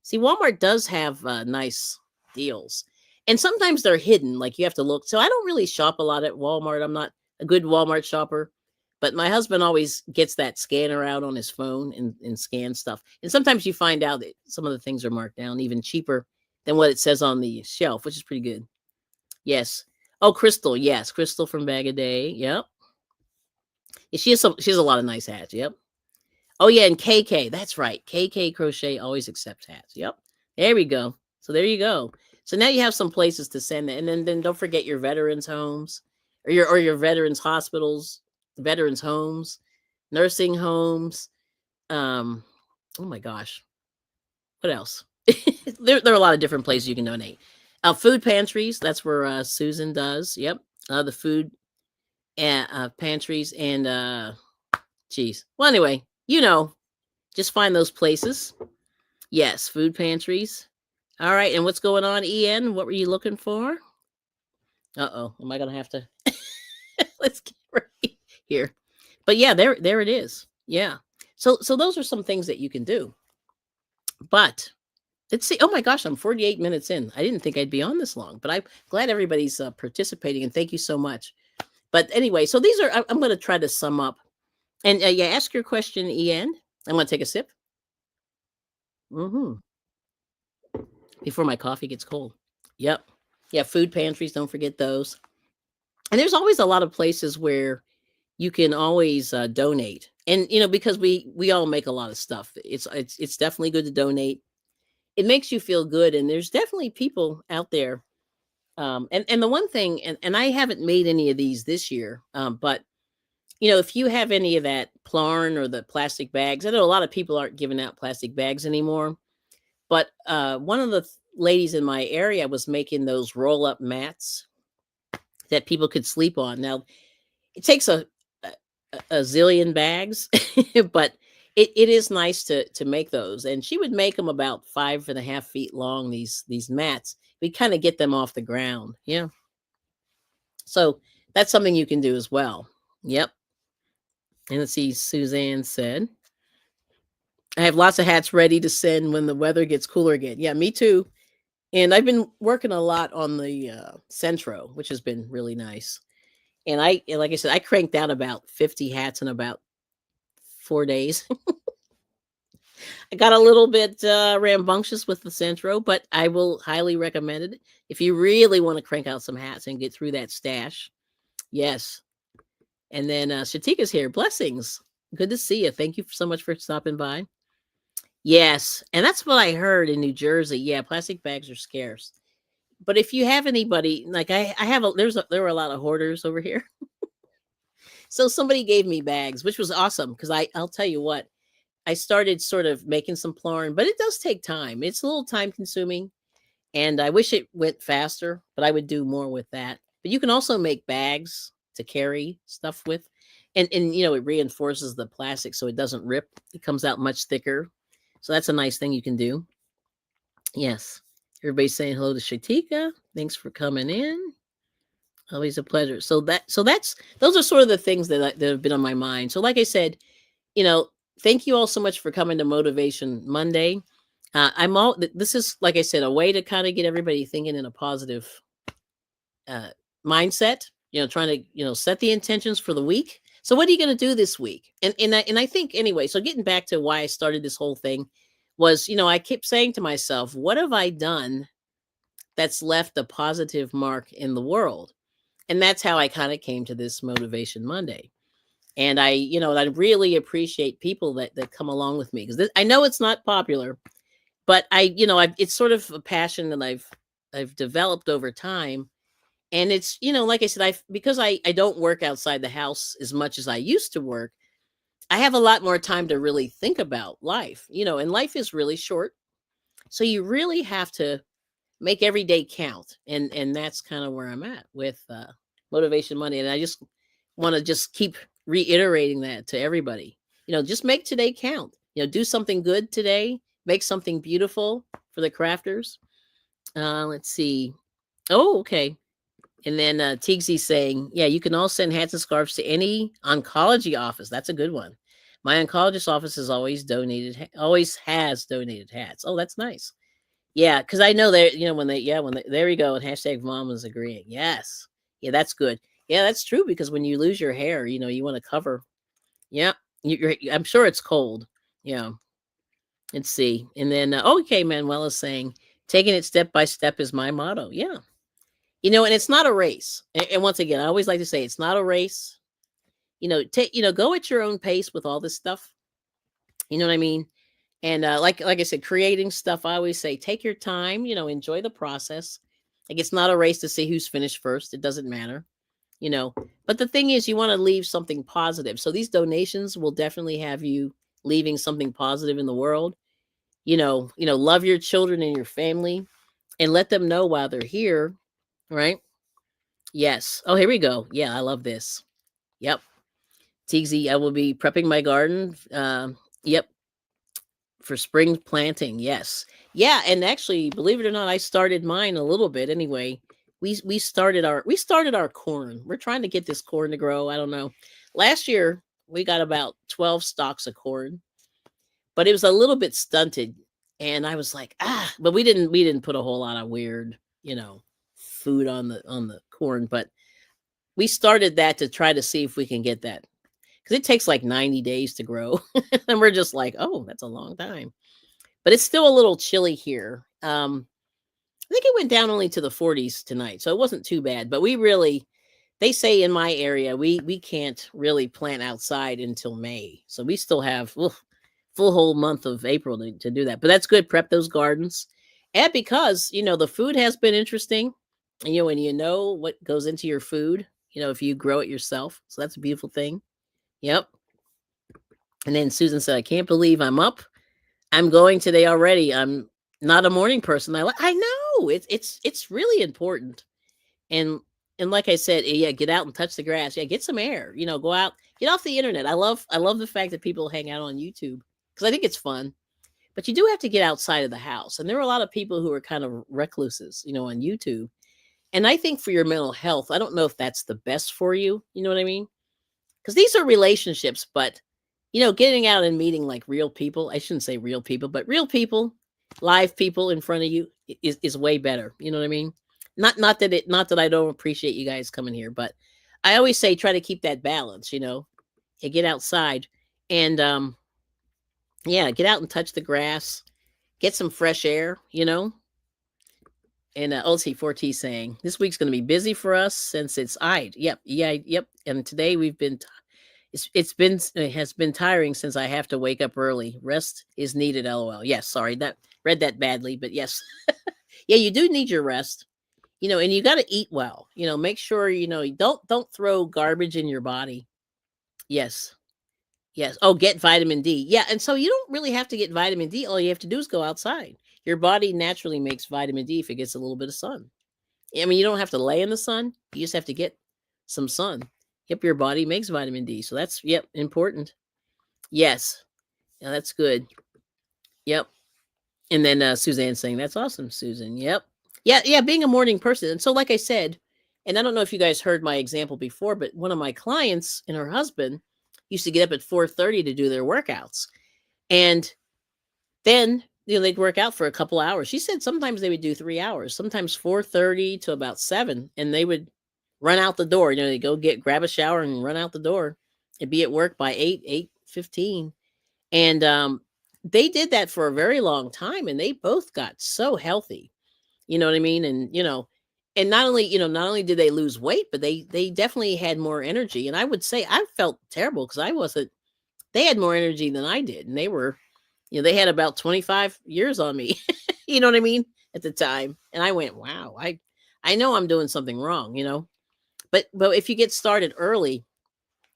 See, Walmart does have nice deals, and sometimes they're hidden. Like you have to look. So I don't really shop a lot at Walmart. I'm not a good Walmart shopper, but my husband always gets that scanner out on his phone and scans stuff. And sometimes you find out that some of the things are marked down even cheaper than what it says on the shelf, which is pretty good. Yes. Oh, Crystal. Yes, Crystal from Bag a Day. Yep. Yeah, she has a lot of nice hats. Yep. Oh yeah, and KK. That's right. KK Crochet always accepts hats. Yep. There we go. So there you go. So now you have some places to send it, and then don't forget your veterans homes, or your veterans hospitals, veterans homes, nursing homes. Um, oh my gosh, what else? There are a lot of different places you can donate. Food pantries. That's where Susan does. Yep. The food pantries and geez. Well, anyway, just find those places. Yes, food pantries. All right, and what's going on, En? What were you looking for? Uh-oh, am I gonna have to let's get right here. But yeah, there it is. Yeah. So those are some things that you can do. But let's see. Oh my gosh, I'm 48 minutes in. I didn't think I'd be on this long, but I'm glad everybody's participating, and thank you so much. But anyway, so these are I'm going to try to sum up. And yeah, ask your question, En. I'm going to take a sip. Before my coffee gets cold. Yep. Yeah, food pantries, don't forget those. And there's always a lot of places where you can always donate. And because we all make a lot of stuff. It's definitely good to donate. It makes you feel good, and there's definitely people out there. And the one thing, and I haven't made any of these this year, but if you have any of that Plarn or the plastic bags, I know a lot of people aren't giving out plastic bags anymore. But one of the ladies in my area was making those roll up mats that people could sleep on. Now, it takes a zillion bags, but it is nice to make those. And she would make them about 5.5 feet long. These mats, we kind of get them off the ground. Yeah. So that's something you can do as well. Yep. And let's see, Suzanne said, I have lots of hats ready to send when the weather gets cooler again. Yeah, me too. And I've been working a lot on the Centro, which has been really nice. And like I said, I cranked out about 50 hats in about 4 days. I got a little bit rambunctious with the Centro, but I will highly recommend it if you really want to crank out some hats and get through that stash. Yes. And then Shatika's here. Blessings. Good to see you. Thank you so much for stopping by. Yes. And that's what I heard in New Jersey. Yeah, plastic bags are scarce. But if you have anybody, like I have there were a lot of hoarders over here. So somebody gave me bags, which was awesome because I'll tell you what, I started sort of making some Plarn, but it does take time. It's a little time consuming, and I wish it went faster, but I would do more with that. But you can also make bags to carry stuff with, and it reinforces the plastic so it doesn't rip. It comes out much thicker. So that's a nice thing you can do. Yes. Everybody's saying hello to Shatika. Thanks for coming in. Always a pleasure. So those are sort of the things that have been on my mind. So like I said, you know, thank you all so much for coming to Motivation Monday. This is, like I said, a way to kind of get everybody thinking in a positive uh, mindset. Trying to set the intentions for the week. So what are you going to do this week? And I think anyway. So getting back to why I started this whole thing was, I kept saying to myself, what have I done that's left a positive mark in the world? And that's how I kind of came to this Motivation Monday. And I really appreciate people that come along with me, because I know it's not popular, but it's sort of a passion that I've developed over time. And it's, like I said, because I don't work outside the house as much as I used to work, I have a lot more time to really think about life, and life is really short. So you really have to make every day count. And that's kind of where I'm at with Motivation Monday. And I just want to just keep reiterating that to everybody. Just make today count. Do something good today, make something beautiful for the crafters. Let's see. Oh, okay. And then Tigsy saying, yeah, you can all send hats and scarves to any oncology office. That's a good one. My oncologist office has always has donated hats. Oh, that's nice. Yeah, because I know that, there you go. And hashtag mom was agreeing. Yes. Yeah, that's good. Yeah, that's true. Because when you lose your hair, you want to cover. Yeah. I'm sure it's cold. Yeah. Let's see. And then, okay, Manuel is saying, taking it step by step is my motto. Yeah. And it's not a race. And once again, I always like to say it's not a race. Go at your own pace with all this stuff. You know what I mean? And like I said, creating stuff, I always say, take your time, enjoy the process. Like, it's not a race to see who's finished first. It doesn't matter, you know. But the thing is, you want to leave something positive. So these donations will definitely have you leaving something positive in the world. Love your children and your family, and let them know while they're here, right? Yes. Oh, here we go. Yeah, I love this. Yep. TZ, I will be prepping my garden. Yep. For spring planting. Yes. Yeah. And actually, believe it or not, I started mine a little bit anyway. We started our corn. We're trying to get this corn to grow. I don't know. Last year we got about 12 stalks of corn, but it was a little bit stunted. And I was like, but we didn't put a whole lot of weird, food on the corn, but we started that to try to see if we can get that, because it takes like 90 days to grow. And we're just like, oh, that's a long time. But it's still a little chilly here. I think it went down only to the 40s tonight, so it wasn't too bad. But they say in my area, we can't really plant outside until May. So we still have full whole month of April to do that. But that's good. Prep those gardens. And because, the food has been interesting, and you know what goes into your food, if you grow it yourself. So that's a beautiful thing. Yep. And then Susan said, I can't believe I'm up. I'm going today already. I'm not a morning person. I know it's really important. And like I said, yeah, get out and touch the grass. Yeah, get some air. Go out, get off the internet. I love the fact that people hang out on YouTube, because I think it's fun. But you do have to get outside of the house. And there are a lot of people who are kind of recluses, on YouTube. And I think for your mental health, I don't know if that's the best for you. You know what I mean? Because these are relationships, but getting out and meeting like real people, I shouldn't say real people, but real people, live people in front of you is way better. You know what I mean? Not that I don't appreciate you guys coming here, but I always say try to keep that balance, and get outside and yeah, get out and touch the grass, get some fresh air, And OC4T saying this week's going to be busy for us since it's Eid. Yep, yeah, yep. And today we've been it has been tiring since I have to wake up early. Rest is needed. LOL. Yes, sorry, that read that badly, but yes. Yeah, you do need your rest. And you got to eat well. Make sure you don't throw garbage in your body. Yes. Yes. Oh, get vitamin D. Yeah, and so you don't really have to get vitamin D. All you have to do is go outside. Your body naturally makes vitamin D if it gets a little bit of sun. I mean, you don't have to lay in the sun. You just have to get some sun. Yep, your body makes vitamin D. So that's, important. Yes. Yeah, that's good. Yep. And then Suzanne saying, that's awesome, Susan. Yep. Yeah, being a morning person. And so, like I said, and I don't know if you guys heard my example before, but one of my clients and her husband, used to get up at 4:30 to do their workouts. And then, they'd work out for a couple hours. She said sometimes they would do 3 hours, sometimes 4:30 to about 7, and they would run out the door. They go grab a shower and run out the door and be at work by 8:15. And they did that for a very long time, and they both got so healthy. You know what I mean? And and not only did they lose weight, but they definitely had more energy. And I would say I felt terrible because I wasn't. They had more energy than I did, and they were, they had about 25 years on me. You know what I mean? At the time, and I went, wow, I know I'm doing something wrong. But if you get started early,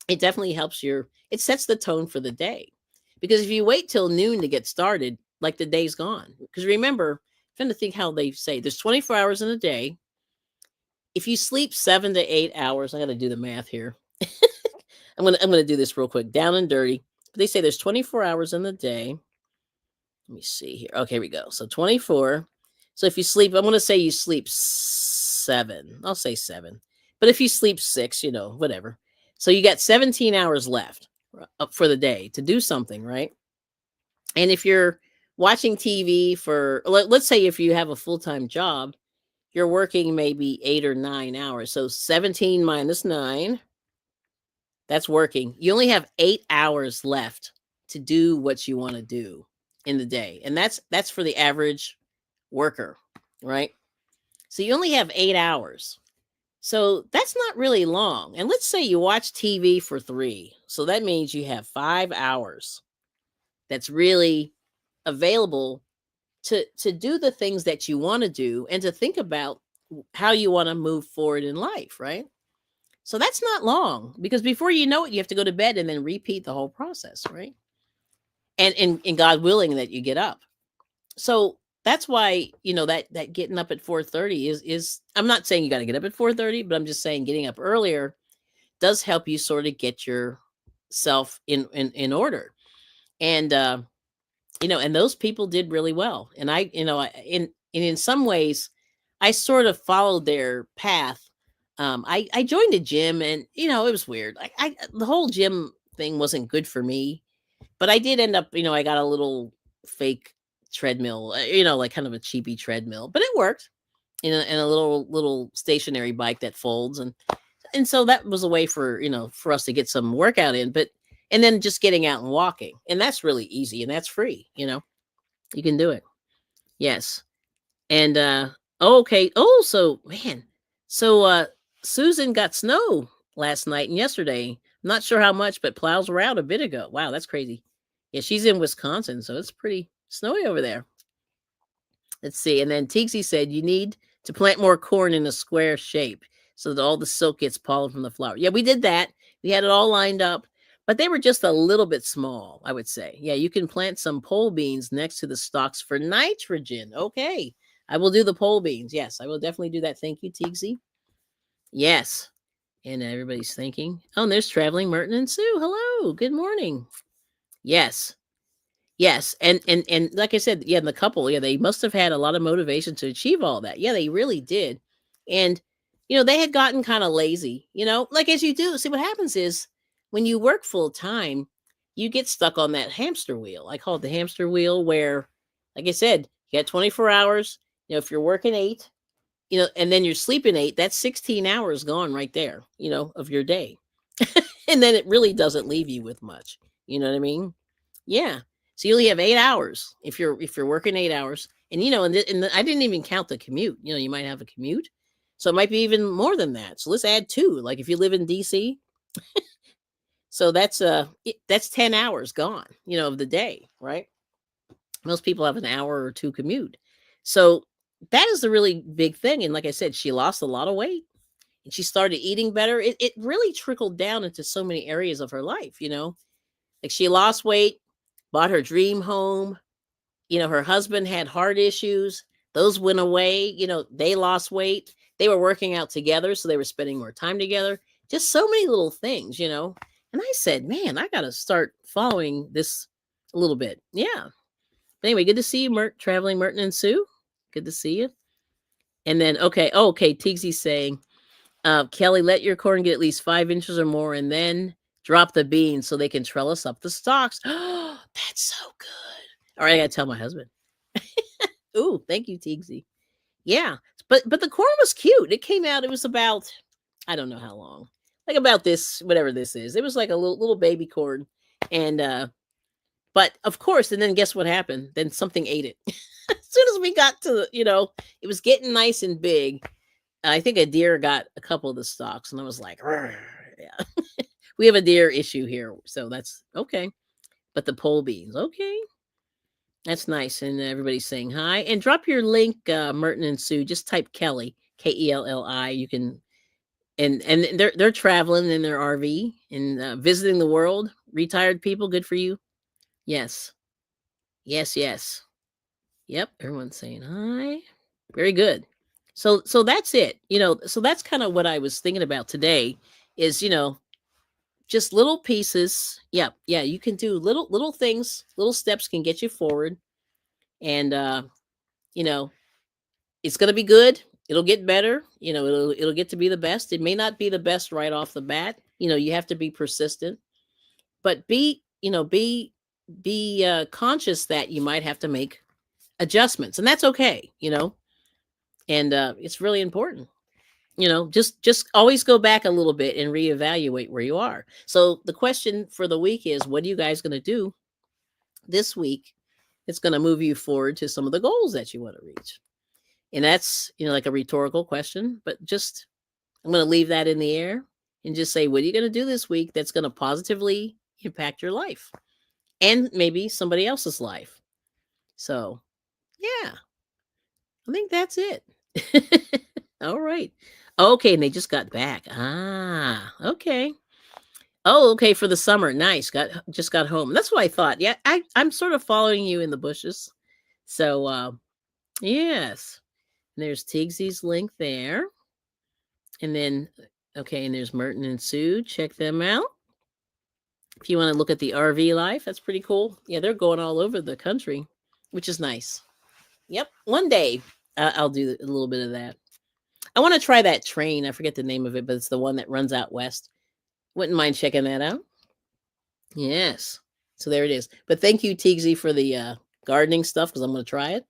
it definitely helps it sets the tone for the day. Because if you wait till noon to get started, like the day's gone. Because remember, I'm trying to think how they say there's 24 hours in a day. If you sleep 7 to 8 hours, I got to do the math here. I'm gonna do this real quick, down and dirty. But they say there's 24 hours in the day. Let me see here. Okay, here we go. So 24. So if you sleep, I'm gonna say you sleep 7. I'll say 7. But if you sleep 6, whatever. So you got 17 hours left up for the day to do something, right? And if you're watching TV let's say if you have a full-time job, you're working maybe 8 or 9 hours. So 17 minus 9, that's working. You only have 8 hours left to do what you want to do in the day. And that's for the average worker, right? So you only have 8 hours. So that's not really long. And let's say you watch TV for 3. So that means you have 5 hours that's really available to do the things that you want to do and to think about how you want to move forward in life, right? So that's not long, because before you know it, you have to go to bed and then repeat the whole process, right? And God willing that you get up. So that's why, that getting up at 4:30 is I'm not saying you got to get up at 4:30, but I'm just saying getting up earlier does help you sort of get yourself in order. And and those people did really well. And in some ways I sort of followed their path. I joined a gym, and it was weird. The whole gym thing wasn't good for me, but I did end up, I got a little fake treadmill, like kind of a cheapy treadmill, but it worked. And a little stationary bike that folds, and so that was a way for us to get some workout in. But and then just getting out and walking, and that's really easy, and that's free. You can do it. Yes. And okay. Oh, so man, so Susan got snow last night and yesterday. Not sure how much, but plows were out a bit ago. Wow, that's crazy. Yeah, she's in Wisconsin, so it's pretty snowy over there. Let's see. And then Tixie said you need to plant more corn in a square shape so that all the silk gets pollen from the flower. Yeah, we did that. We had it all lined up, but they were just a little bit small, I would say. Yeah, you can plant some pole beans next to the stalks for nitrogen. Okay. I will do the pole beans. Yes, I will definitely do that. Thank you, Tixie. Yes. And everybody's thinking. Oh, and there's Traveling Merton and Sue. Hello. Good morning. Yes. Yes, and like I said, yeah, the couple, yeah, they must have had a lot of motivation to achieve all that. Yeah, they really did. And they had gotten kind of lazy, like as you do. See, what happens is when you work full time, you get stuck on that hamster wheel. I call it the hamster wheel, where, like I said, you got 24 hours. If you're working 8, and then you're sleeping 8, that's 16 hours gone right there, of your day. And then it really doesn't leave you with much. You know what I mean? Yeah. So you only have 8 hours if you're working 8 hours, and I didn't even count the commute. You might have a commute, so it might be even more than that. So let's add 2. Like if you live in DC, so that's 10 hours gone, of the day, right? Most people have an hour or 2 commute, so that is the really big thing. And like I said, she lost a lot of weight, and she started eating better. It really trickled down into so many areas of her life. Like she lost weight, bought her dream home. Her husband had heart issues. Those went away. They lost weight. They were working out together, so they were spending more time together. Just so many little things. And I said, man, I got to start following this a little bit. Yeah. But anyway, good to see you, Traveling Merton and Sue. Good to see you. And then, okay. Okay. Tigsy's saying, Kelly, let your corn get at least 5 inches or more, and then Drop the beans so they can trellis up the stalks. Oh, that's so good. All right, I gotta tell my husband. Ooh, thank you, Teagsy. Yeah, but the corn was cute. It came out. It was about, I don't know how long, like about this, whatever this is. It was like a little baby corn, and but of course, and then guess what happened? Then something ate it. As soon as we got to it was getting nice and big. I think a deer got a couple of the stalks, and I was like, "Rrr." Yeah, we have a deer issue here, so that's okay. But the pole beans, okay. That's nice, and everybody's saying hi. And drop your link, Merton and Sue. Just type Kelly, Kelli. You can, and they're traveling in their RV and visiting the world. Retired people, good for you. Yes, yes, yes. Yep, everyone's saying hi. Very good. So that's it. So that's kind of what I was thinking about today. Is just little pieces. Yeah, yeah. You can do little things. Little steps can get you forward, and you know it's going to be good. It'll get better. It'll get to be the best. It may not be the best right off the bat. You have to be persistent, but be conscious that you might have to make adjustments, and that's okay. And it's really important. Just always go back a little bit and reevaluate where you are. So the question for the week is, what are you guys going to do this week? It's going to move you forward to some of the goals that you want to reach. And that's, like a rhetorical question, but just, I'm going to leave that in the air and just say, what are you going to do this week that's going to positively impact your life and maybe somebody else's life? So, yeah, I think that's it. All right. Okay. And they just got back. Ah, okay. Oh, okay. For the summer. Nice. Just got home. That's what I thought. Yeah. I'm sort of following you in the bushes. So, yes. There's Tigsy's link there. And then, okay, and there's Merton and Sue. Check them out. If you want to look at the RV life, that's pretty cool. Yeah, they're going all over the country, which is nice. Yep. One day I'll do a little bit of that. I want to try that train. I forget the name of it, but it's the one that runs out west. Wouldn't mind checking that out. Yes. So there it is. But thank you, Tigsy, for the gardening stuff because I'm going to try it.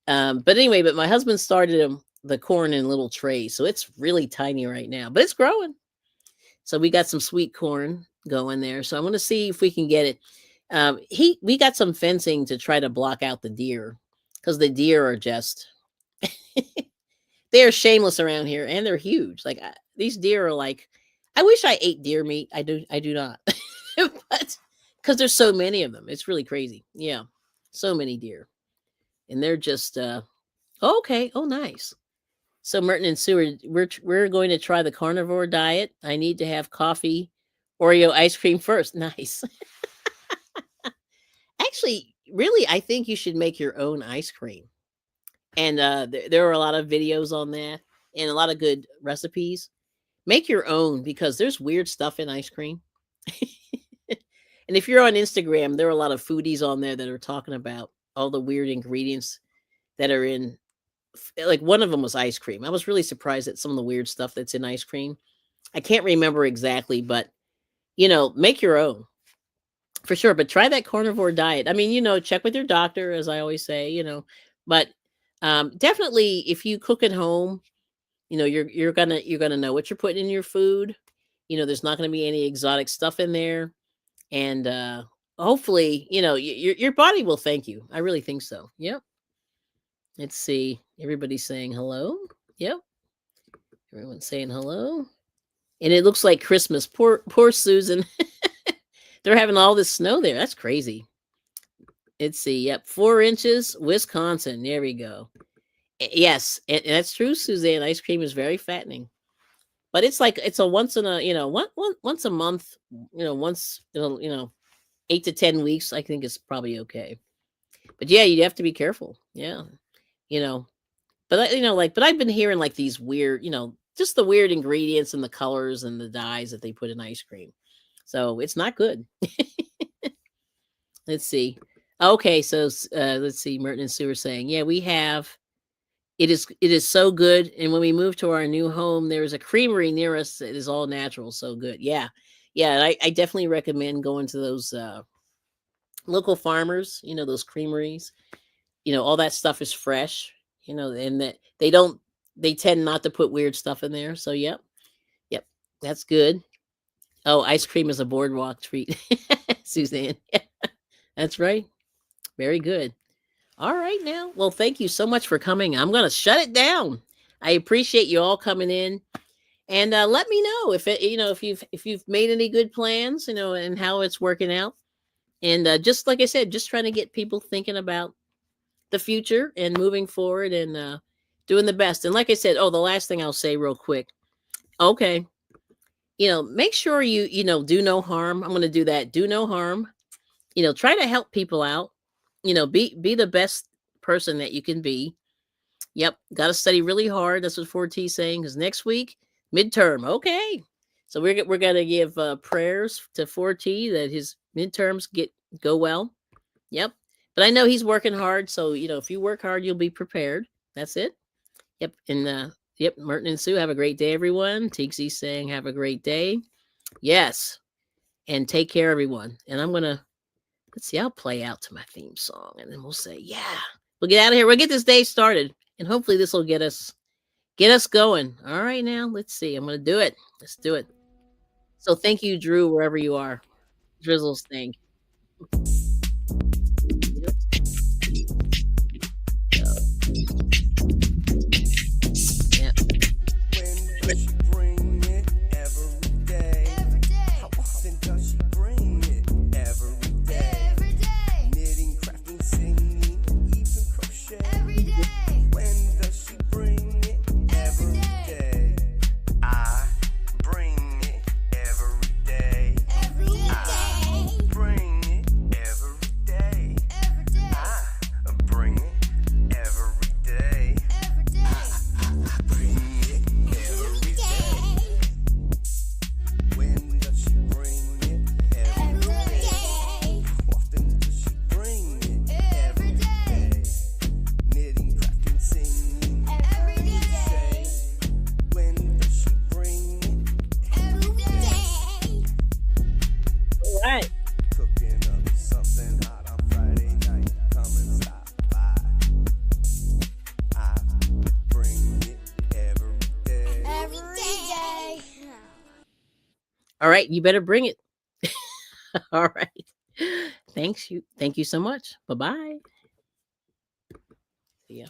But anyway, my husband started the corn in little trays, so it's really tiny right now, but it's growing. So we got some sweet corn going there. So I'm going to see if we can get it. We got some fencing to try to block out the deer because the deer are just they are shameless around here and they're huge. Like these deer are like, I wish I ate deer meat. I do not, but because there's so many of them, it's really crazy. Yeah, so many deer, and they're just okay. Oh, nice. So Merton and Sue, we're going to try the carnivore diet. I need to have coffee, Oreo ice cream first. Nice. Actually, really, I think you should make your own ice cream. And there are a lot of videos on that and a lot of good recipes. Make your own because there's weird stuff in ice cream. And if you're on Instagram, there are a lot of foodies on there that are talking about all the weird ingredients that are in. Like one of them was ice cream. I was really surprised at some of the weird stuff that's in ice cream. I can't remember exactly, but make your own for sure. But try that carnivore diet. I mean, check with your doctor, as I always say. But definitely, if you cook at home, you're gonna know what you're putting in your food. There's not gonna be any exotic stuff in there, and hopefully, your body will thank you. I really think so. Yep. Let's see. Everybody's saying hello. Yep. Everyone's saying hello. And it looks like Christmas. Poor Susan. They're having all this snow there. That's crazy. Let's see. Yep. 4 inches, Wisconsin. There we go. Yes. And that's true, Suzanne. Ice cream is very fattening. But it's a once in a, once a month, once, 8 to 10 weeks, I think is probably okay. But yeah, you have to be careful. Yeah. But but I've been hearing like these weird, just the weird ingredients and the colors and the dyes that they put in ice cream. So it's not good. Let's see. Okay, so let's see. Merton and Sue are saying, yeah, we have. It is so good. And when we move to our new home, there is a creamery near us that is all natural. So good. Yeah. Yeah, and I definitely recommend going to those local farmers, those creameries. All that stuff is fresh, and that they tend not to put weird stuff in there. So, yep, yep, that's good. Oh, ice cream is a boardwalk treat, Suzanne. That's right. Very good. All right, now. Well, thank you so much for coming. I'm going to shut it down. I appreciate you all coming in, and let me know if you've made any good plans, and how it's working out. And just like I said, just trying to get people thinking about the future and moving forward, and doing the best. And like I said, oh, the last thing I'll say real quick. Okay, make sure you do no harm. I'm going to do that. Do no harm. Try to help people out. Be the best person that you can be. Yep, got to study really hard. That's what 4T is saying. Because next week, midterm. Okay, so we're gonna give prayers to 4T that his midterms go well. Yep, but I know he's working hard. So if you work hard, you'll be prepared. That's it. Yep, and yep, Merton and Sue, have a great day, everyone. Tixie's saying have a great day. Yes, and take care, everyone. And I'm gonna let's see. I'll play out to my theme song, and then we'll say, yeah, we'll get out of here. We'll get this day started, and hopefully this will get us going. All right, now let's see. I'm gonna do it. Let's do it. So thank you, Drew, wherever you are. Drizzle's thing. Yep. Yep. When does she bring it? Every day. How often does she bring it? Every day. Knitting, crafting, singing, even crochet. When does she bring it? Every day. I bring it every day. I bring it every day. I bring it every day. I bring it every day. When does she bring it? Every day. How often does she bring it? Every day. Knitting, crafting, singing, crochet. When does she bring it? Every day. All right. Cooking up something hot on Friday night. Come and stop by. I bring it every day. All right. You better bring it. All right. Thank you so much. Bye bye. See ya.